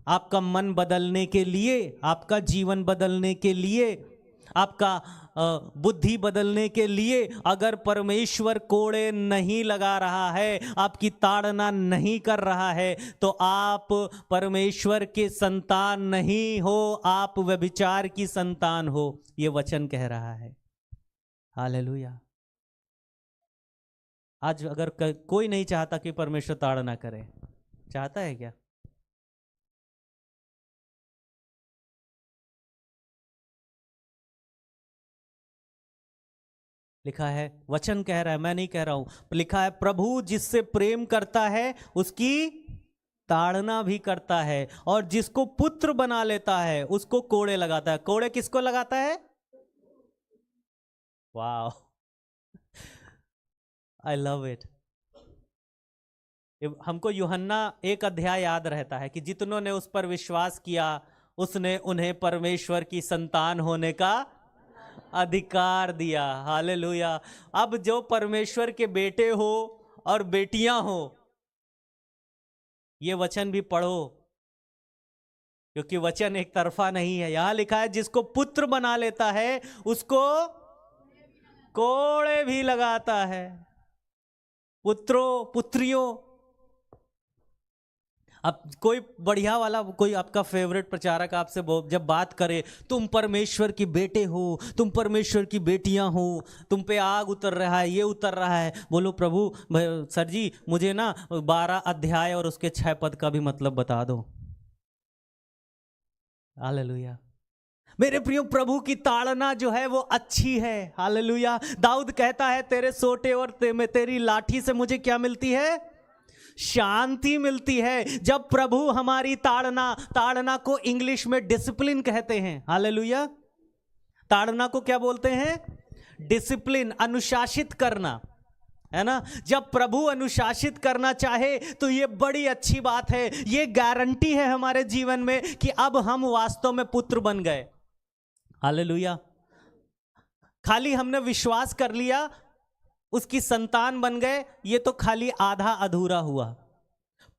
आपका मन बदलने के लिए, आपका जीवन बदलने के लिए, आपका बुद्धि बदलने के लिए, अगर परमेश्वर कोड़े नहीं लगा रहा है, आपकी ताड़ना नहीं कर रहा है, तो आप परमेश्वर के संतान नहीं हो, आप व्यभिचार की संतान हो। ये वचन कह रहा है। हालेलुया। आज अगर कोई नहीं चाहता कि परमेश्वर ताड़ना करे, चाहता है क्या? लिखा है, वचन कह रहा है, मैं नहीं कह रहा हूं, लिखा है प्रभु जिससे प्रेम करता है उसकी ताड़ना भी करता है, और जिसको पुत्र बना लेता है उसको कोड़े लगाता है। कोड़े किसको लगाता है? वाह, आई लव इट। हमको यूहन्ना 1 अध्याय याद रहता है कि जितनों ने उस पर विश्वास किया उसने उन्हें परमेश्वर की संतान होने का अधिकार दिया। हालेलुया। अब जो परमेश्वर के बेटे हो और बेटियां हो, ये वचन भी पढ़ो, क्योंकि वचन एक तरफा नहीं है। यहां लिखा है जिसको पुत्र बना लेता है उसको कोड़े भी लगाता है। पुत्रों पुत्रियों, अब कोई बढ़िया वाला, कोई आपका फेवरेट प्रचारक आपसे जब बात करे, तुम परमेश्वर की बेटे हो, तुम परमेश्वर की बेटियां हो, तुम पे आग उतर रहा है, ये उतर रहा है, बोलो प्रभु सर जी मुझे ना 12 अध्याय और उसके 6 पद का भी मतलब बता दो। हालेलुया। मेरे प्रियो, प्रभु की ताड़ना जो है वो अच्छी है। हालेलुया। दाऊद कहता है तेरे सोटे और तेरी लाठी से मुझे क्या मिलती है? शांति मिलती है। जब प्रभु हमारी ताड़ना को इंग्लिश में डिसिप्लिन कहते हैं। हालेलुया। ताड़ना को क्या बोलते हैं? डिसिप्लिन, अनुशासित करना, है ना। जब प्रभु अनुशासित करना चाहे तो ये बड़ी अच्छी बात है, ये गारंटी है हमारे जीवन में कि अब हम वास्तव में पुत्र बन गए। हालेलुया। खाली हमने विश्वास कर लिया, उसकी संतान बन गए, ये तो खाली आधा अधूरा हुआ।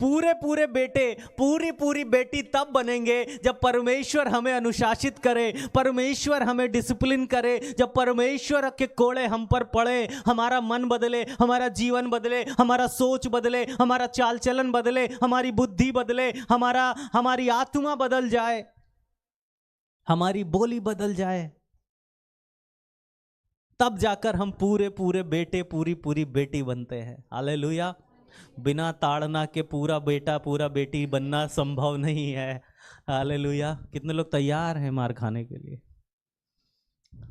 पूरे बेटे, पूरी बेटी तब बनेंगे जब परमेश्वर हमें अनुशासित करे, परमेश्वर हमें डिसिप्लिन करे, जब परमेश्वर के कोड़े हम पर पड़े, हमारा मन बदले, हमारा जीवन बदले, हमारा सोच बदले, हमारा चाल चलन बदले, हमारी बुद्धि बदले, हमारी आत्मा बदल जाए, हमारी बोली बदल जाए, तब जाकर हम पूरे बेटे, पूरी बेटी बनते हैं। हालेलुया। बिना ताड़ना के पूरा बेटा, पूरा बेटी बनना संभव नहीं है। हालेलुया। कितने लोग तैयार हैं मार खाने के लिए?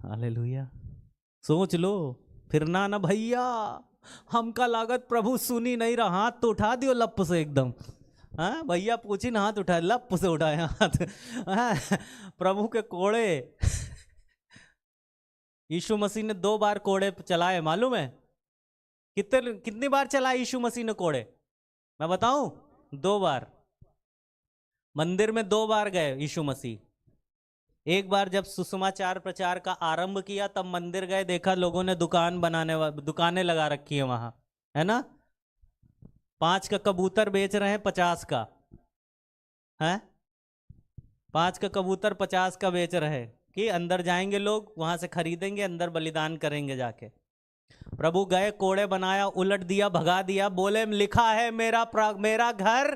हालेलुया। सोच लो, फिर ना भैया हमका लागत प्रभु सुनी नहीं रहा, हाथ तो उठा दियो लप से एकदम। हाँ भैया पूछी ना, हाथ उठाए, लप से उठाए हाथ। प्रभु के कोड़े यीशु मसीह ने 2 बार कोड़े चलाए, मालूम है? कितनी बार चलाए यीशु मसीह ने कोड़े? मैं बताऊं, 2 बार। मंदिर में 2 बार गए यीशु मसीह। एक बार जब सुसमाचार प्रचार का आरंभ किया तब मंदिर गए, देखा लोगों ने दुकानें लगा रखी है वहां, है ना। 5 का कबूतर बेच रहे हैं 50 का है, 5 का कबूतर 50 का बेच रहे हैं कि अंदर जाएंगे लोग, वहां से खरीदेंगे, अंदर बलिदान करेंगे जाके। प्रभु गए, कोड़े बनाया, उलट दिया, भगा दिया, बोले लिखा है मेरा घर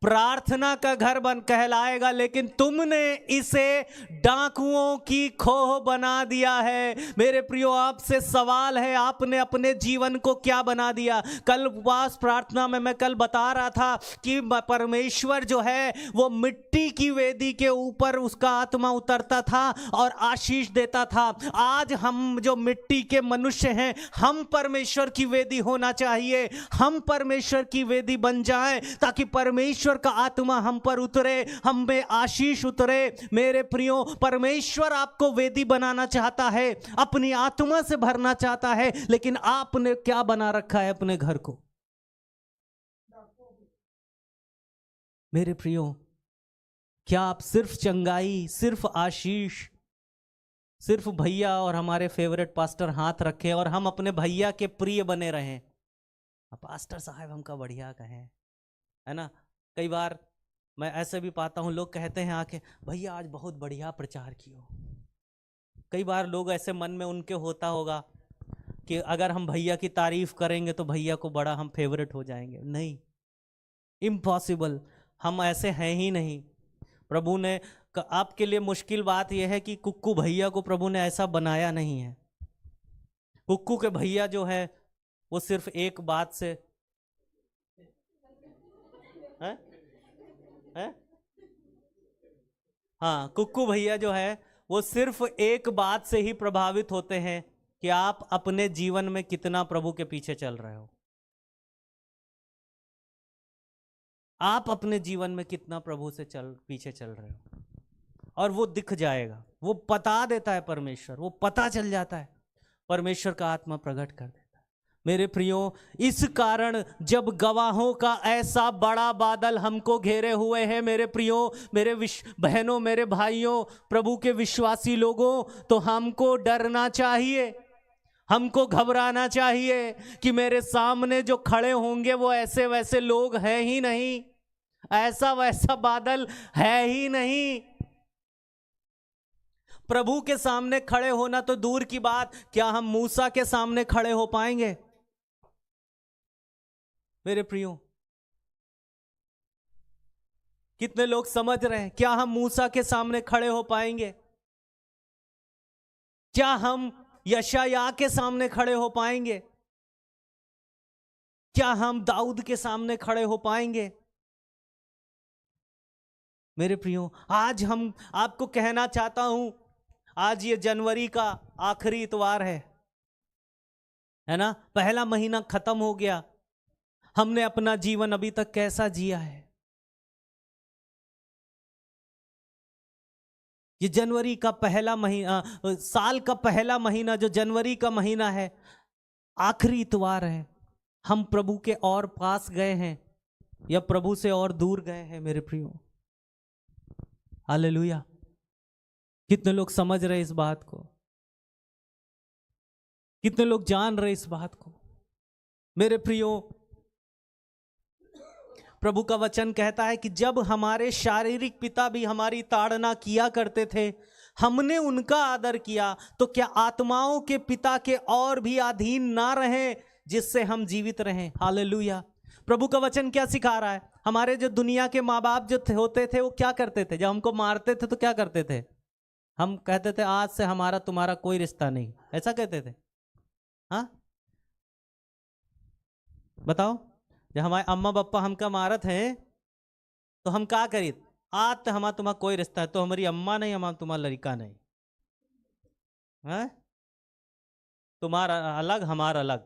प्रार्थना का घर बन कहलाएगा, लेकिन तुमने इसे डाकुओं की खोह बना दिया है। मेरे प्रियो, आपसे सवाल है, आपने अपने जीवन को क्या बना दिया? कल उपवास प्रार्थना में मैं कल बता रहा था कि परमेश्वर जो है वो मिट्टी की वेदी के ऊपर उसका आत्मा उतरता था और आशीष देता था। आज हम जो मिट्टी के मनुष्य हैं, हम परमेश्वर की वेदी होना चाहिए, हम परमेश्वर की वेदी बन जाएं ताकि परमेश्वर का आत्मा हम पर उतरे, हम में आशीष उतरे। मेरे प्रियो, परमेश्वर आपको वेदी बनाना चाहता है, अपनी आत्मा से भरना चाहता है, लेकिन आपने क्या बना रखा है अपने घर को? मेरे प्रियो, क्या आप सिर्फ चंगाई, सिर्फ आशीष, सिर्फ भैया और हमारे फेवरेट पास्टर हाथ रखे और हम अपने भैया के प्रिय बने रहें? पास्टर साहब हमका बढ़िया कहें, है ना? कई बार मैं ऐसे भी पाता हूँ, लोग कहते हैं आके, भैया आज बहुत बढ़िया प्रचार किया। कई बार लोग ऐसे मन में उनके होता होगा कि अगर हम भैया की तारीफ करेंगे तो भैया को बड़ा हम फेवरेट हो जाएंगे। नहीं, इम्पॉसिबल, हम ऐसे हैं ही नहीं। प्रभु ने आपके लिए मुश्किल बात यह है कि कुक्कू भैया को प्रभु ने ऐसा बनाया नहीं है। कुक्कू के भैया जो है वो सिर्फ एक बात से है? हाँ, कुक्कू भैया जो है वो सिर्फ एक बात से ही प्रभावित होते हैं कि आप अपने जीवन में कितना प्रभु के पीछे चल रहे हो। आप अपने जीवन में कितना प्रभु से पीछे चल रहे हो, और वो दिख जाएगा, वो बता देता है परमेश्वर, वो पता चल जाता है, परमेश्वर का आत्मा प्रकट कर देता है। मेरे प्रियो, इस कारण जब गवाहों का ऐसा बड़ा बादल हमको घेरे हुए हैं, मेरे प्रियो, मेरे बहनों, मेरे भाइयों, प्रभु के विश्वासी लोगों, तो हमको डरना चाहिए, हमको घबराना चाहिए कि मेरे सामने जो खड़े होंगे वो ऐसे वैसे लोग हैं ही नहीं, ऐसा वैसा बादल है ही नहीं। प्रभु के सामने खड़े होना तो दूर की बात, क्या हम मूसा के सामने खड़े हो पाएंगे? मेरे प्रियो, कितने लोग समझ रहे हैं, क्या हम मूसा के सामने खड़े हो पाएंगे? क्या हम यशायाह के सामने खड़े हो पाएंगे? क्या हम दाऊद के सामने खड़े हो पाएंगे? मेरे प्रियो, आज हम आपको कहना चाहता हूं, आज ये जनवरी का आखिरी इतवार है ना? पहला महीना खत्म हो गया। हमने अपना जीवन अभी तक कैसा जिया है? ये जनवरी का पहला महीना, साल का पहला महीना जो जनवरी का महीना है, आखिरी इतवार है। हम प्रभु के और पास गए हैं या प्रभु से और दूर गए हैं? मेरे प्रियो, हालेलुया। कितने लोग समझ रहे इस बात को? कितने लोग जान रहे इस बात को? मेरे प्रियो, प्रभु का वचन कहता है कि जब हमारे शारीरिक पिता भी हमारी ताड़ना किया करते थे, हमने उनका आदर किया, तो क्या आत्माओं के पिता के और भी अधीन ना रहें जिससे हम जीवित रहें? हालेलुया। प्रभु का वचन क्या सिखा रहा है? हमारे जो दुनिया के माँ बाप जो होते थे वो क्या करते थे? जब हमको मारते थे तो क्या करते थे? हम कहते थे आज से हमारा तुम्हारा कोई रिश्ता नहीं, ऐसा कहते थे। हाँ, बताओ, जब हमारे अम्मा पापा हमका मारत है तो हम क्या करी? आज तो हमारा तुम्हारा कोई रिश्ता है, तो हमारी अम्मा नहीं, हमारा तुम्हारा लड़का नहीं है, तुम्हारा अलग हमारा अलग,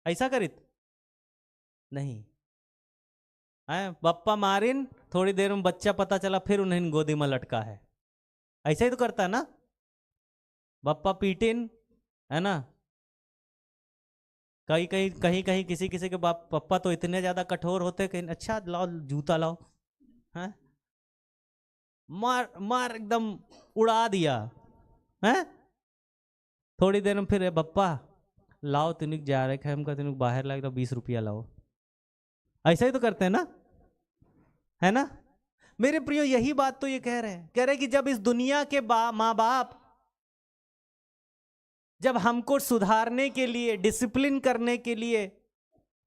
ऐसा करित नहीं है। पप्पा मारिन, थोड़ी देर में बच्चा पता चला, फिर उन्हें गोदी में लटका है, ऐसा ही तो करता है ना? पप्पा पीटिन, है ना? कहीं कहीं कहीं कहीं किसी किसी के बाप पप्पा तो इतने ज्यादा कठोर होते कि अच्छा लाओ जूता लाओ, हैं? मार मार एकदम उड़ा दिया, हैं? थोड़ी देर में फिर पप्पा लाओ, तिनिक जा रहे हैं, हमका तिनिक बाहर लाए तो 20 रुपया लाओ, ऐसा ही तो करते हैं ना, है ना मेरे प्रियो? यही बात तो ये कह रहे हैं कि जब इस दुनिया के माँ बाप जब हमको सुधारने के लिए, डिसिप्लिन करने के लिए,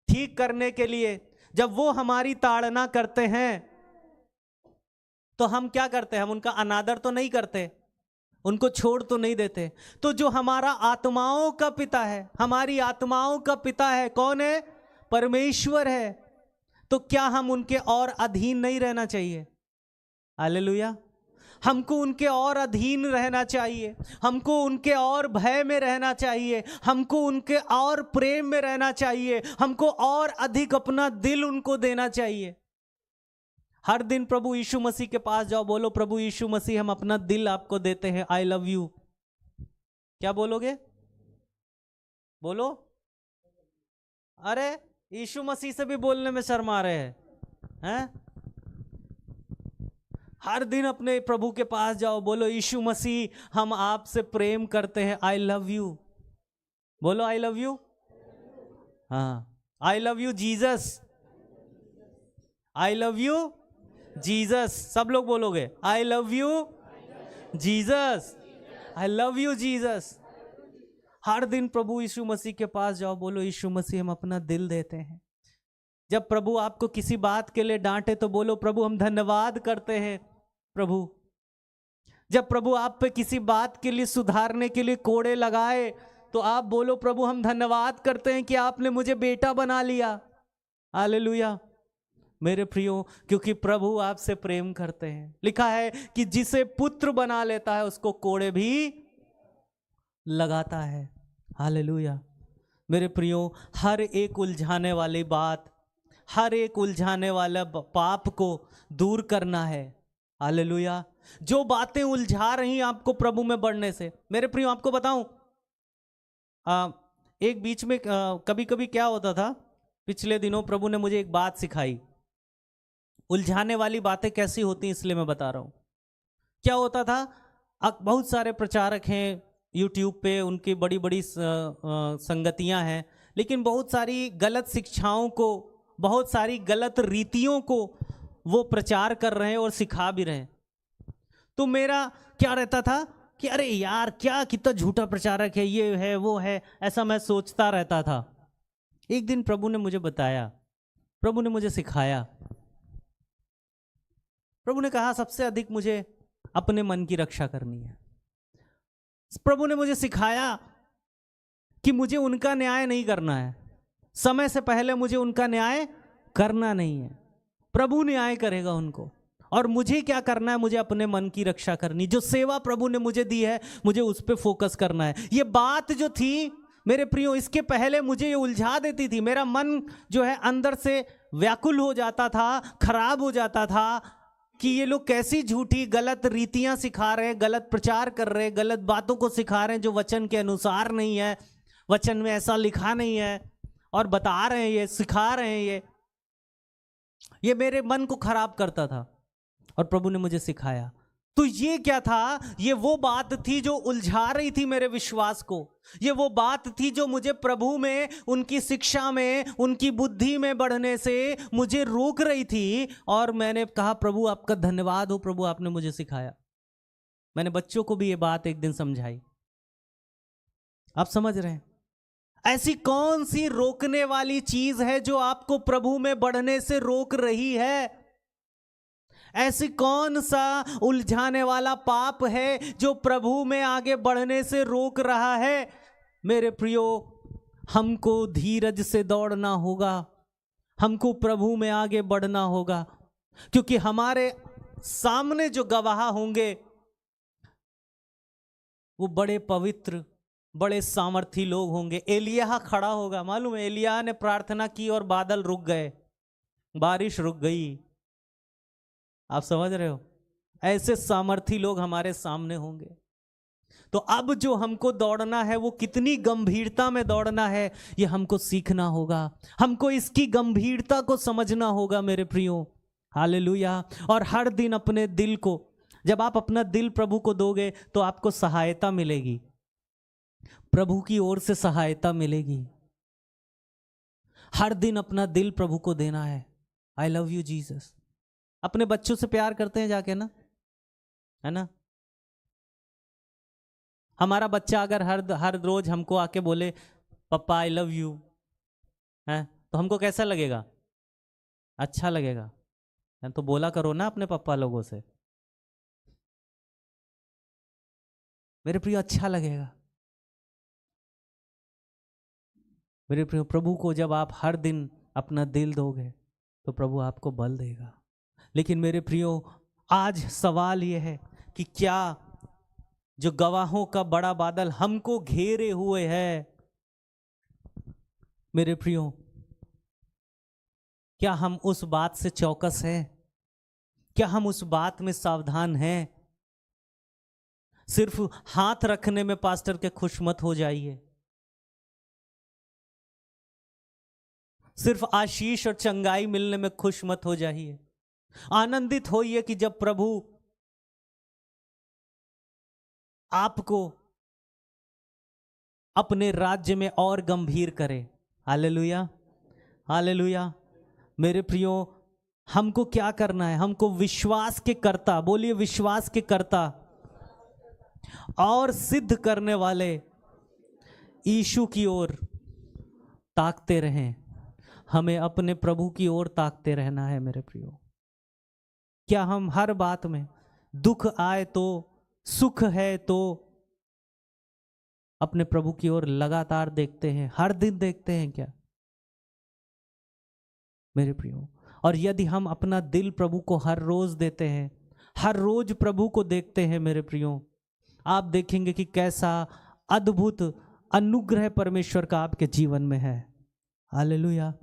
ठीक करने के लिए जब वो हमारी ताड़ना करते हैं, तो हम क्या करते हैं? हम उनका अनादर तो नहीं करते, उनको छोड़ तो नहीं देते। तो जो हमारा आत्माओं का पिता है, हमारी आत्माओं का पिता है, कौन है? परमेश्वर है। तो क्या हम उनके और अधीन नहीं रहना चाहिए? हालेलुया। हमको उनके और अधीन रहना चाहिए, हमको उनके और भय में रहना चाहिए, हमको उनके और प्रेम में रहना चाहिए, हमको और अधिक अपना दिल उनको देना चाहिए। हर दिन प्रभु यीशु मसीह के पास जाओ, बोलो प्रभु यीशु मसीह हम अपना दिल आपको देते हैं, आई लव यू। क्या बोलोगे? बोलो। अरे यीशु मसीह से भी बोलने में शर्मा रहे हैं? हर दिन अपने प्रभु के पास जाओ, बोलो यीशु मसीह हम आपसे प्रेम करते हैं, आई लव यू। बोलो आई लव यू। हाँ, I love you Jesus, I love you Jesus. सब लोग बोलोगे I love you Jesus, I love you Jesus. हर दिन प्रभु यीशु मसीह के पास जाओ, बोलो यीशु मसीह हम अपना दिल देते हैं। जब प्रभु आपको किसी बात के लिए डांटे तो बोलो प्रभु हम धन्यवाद करते हैं प्रभु। जब प्रभु आप पे किसी बात के लिए, सुधारने के लिए कोड़े लगाए तो आप बोलो प्रभु हम धन्यवाद करते हैं कि आपने मुझे बेटा बना लिया। हालेलुया मेरे प्रियो, क्योंकि प्रभु आपसे प्रेम करते हैं। लिखा है कि जिसे पुत्र बना लेता है उसको कोड़े भी लगाता है। हालेलुया मेरे प्रियो, हर एक उलझाने वाली बात, हर एक उलझाने वाला पाप को दूर करना है। हालेलुया। जो बातें उलझा रही आपको प्रभु में बढ़ने से, मेरे प्रियो आपको बताऊं, एक बीच में कभी कभी क्या होता था, पिछले दिनों प्रभु ने मुझे एक बात सिखाई। उलझाने वाली बातें कैसी होती इसलिए मैं बता रहा हूं। क्या होता था, बहुत सारे प्रचारक हैं यूट्यूब पे, उनकी बड़ी बड़ी संगतियां हैं, लेकिन बहुत सारी गलत शिक्षाओं को, बहुत सारी गलत रीतियों को वो प्रचार कर रहे हैं और सिखा भी रहे हैं। तो मेरा क्या रहता था कि अरे यार क्या कितना झूठा प्रचारक है, ये है वो है, ऐसा मैं सोचता रहता था। एक दिन प्रभु ने मुझे बताया, प्रभु ने मुझे सिखाया, प्रभु ने कहा सबसे अधिक मुझे अपने मन की रक्षा करनी है। प्रभु ने मुझे सिखाया कि मुझे उनका न्याय नहीं करना है, समय से पहले मुझे उनका न्याय करना नहीं है, प्रभु न्याय करेगा उनको। और मुझे क्या करना है, मुझे अपने मन की रक्षा करनी, जो सेवा प्रभु ने मुझे दी है मुझे उस पर फोकस करना है। ये बात जो थी मेरे प्रियो, इसके पहले मुझे ये उलझा देती थी। मेरा मन जो है अंदर से व्याकुल हो जाता था, खराब हो जाता था कि ये लोग कैसी झूठी गलत रीतियां सिखा रहे हैं, गलत प्रचार कर रहे हैं, गलत बातों को सिखा रहे हैं जो वचन के अनुसार नहीं है, वचन में ऐसा लिखा नहीं है, और बता रहे हैं, ये सिखा रहे हैं। ये मेरे मन को खराब करता था और प्रभु ने मुझे सिखाया। तो ये क्या था, ये वो बात थी जो उलझा रही थी मेरे विश्वास को, ये वो बात थी जो मुझे प्रभु में, उनकी शिक्षा में, उनकी बुद्धि में बढ़ने से मुझे रोक रही थी। और मैंने कहा प्रभु आपका धन्यवाद हो, प्रभु आपने मुझे सिखाया। मैंने बच्चों को भी ये बात एक दिन समझाई। आप समझ रहे हैं, ऐसी कौन सी रोकने वाली चीज है जो आपको प्रभु में बढ़ने से रोक रही है? ऐसी कौन सा उलझाने वाला पाप है जो प्रभु में आगे बढ़ने से रोक रहा है? मेरे प्रियो, हमको धीरज से दौड़ना होगा, हमको प्रभु में आगे बढ़ना होगा, क्योंकि हमारे सामने जो गवाह होंगे वो बड़े पवित्र, बड़े सामर्थी लोग होंगे। एलिया खड़ा होगा, मालूम है, एलिया ने प्रार्थना की और बादल रुक गए, बारिश रुक गई। आप समझ रहे हो, ऐसे सामर्थी लोग हमारे सामने होंगे। तो अब जो हमको दौड़ना है वो कितनी गंभीरता में दौड़ना है, ये हमको सीखना होगा, हमको इसकी गंभीरता को समझना होगा मेरे प्रियो। हालेलुया। और हर दिन अपने दिल को, जब आप अपना दिल प्रभु को दोगे तो आपको सहायता मिलेगी, प्रभु की ओर से सहायता मिलेगी। हर दिन अपना दिल प्रभु को देना है। आई लव यू जीसस। अपने बच्चों से प्यार करते हैं जाके ना, है ना? हमारा बच्चा अगर हर रोज हमको आके बोले पप्पा आई लव यू, है तो हमको कैसा लगेगा? अच्छा लगेगा। तो बोला करो ना अपने पप्पा लोगों से, मेरे प्रिय, अच्छा लगेगा। मेरे प्रिय, प्रभु को जब आप हर दिन अपना दिल दोगे तो प्रभु आपको बल देगा। लेकिन मेरे प्रियो, आज सवाल यह है कि क्या जो गवाहों का बड़ा बादल हमको घेरे हुए है, मेरे प्रियो, क्या हम उस बात से चौकस हैं? क्या हम उस बात में सावधान हैं? सिर्फ हाथ रखने में पास्टर के खुश मत हो जाइए, सिर्फ आशीष और चंगाई मिलने में खुश मत हो जाइए। आनंदित होइए कि जब प्रभु आपको अपने राज्य में और गंभीर करे। Hallelujah, hallelujah. मेरे प्रियो, हमको क्या करना है? हमको विश्वास के कर्ता, बोलिए विश्वास के कर्ता और सिद्ध करने वाले यीशु की ओर ताकते रहें। हमें अपने प्रभु की ओर ताकते रहना है मेरे प्रियो। क्या हम हर बात में, दुख आए तो, सुख है तो, अपने प्रभु की ओर लगातार देखते हैं, हर दिन देखते हैं क्या मेरे प्रियो? और यदि हम अपना दिल प्रभु को हर रोज देते हैं, हर रोज प्रभु को देखते हैं मेरे प्रियो, आप देखेंगे कि कैसा अद्भुत अनुग्रह परमेश्वर का आपके जीवन में है। Hallelujah,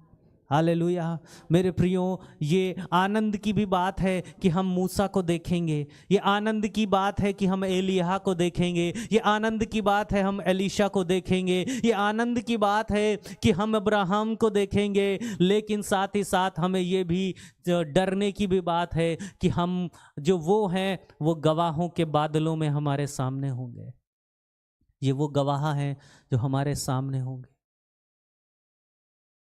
hallelujah. मेरे प्रियो, ये आनंद की भी बात है कि हम मूसा को देखेंगे, ये आनंद की बात है कि हम एलिय्याह को देखेंगे, ये आनंद की बात है हम एलीशा को देखेंगे, ये आनंद की बात है कि हम अब्राहम को देखेंगे। लेकिन साथ ही साथ हमें ये भी डरने की भी बात है कि हम जो वो हैं वो गवाहों के बादलों में हमारे सामने होंगे। ये वो गवाह हैं जो हमारे सामने होंगे।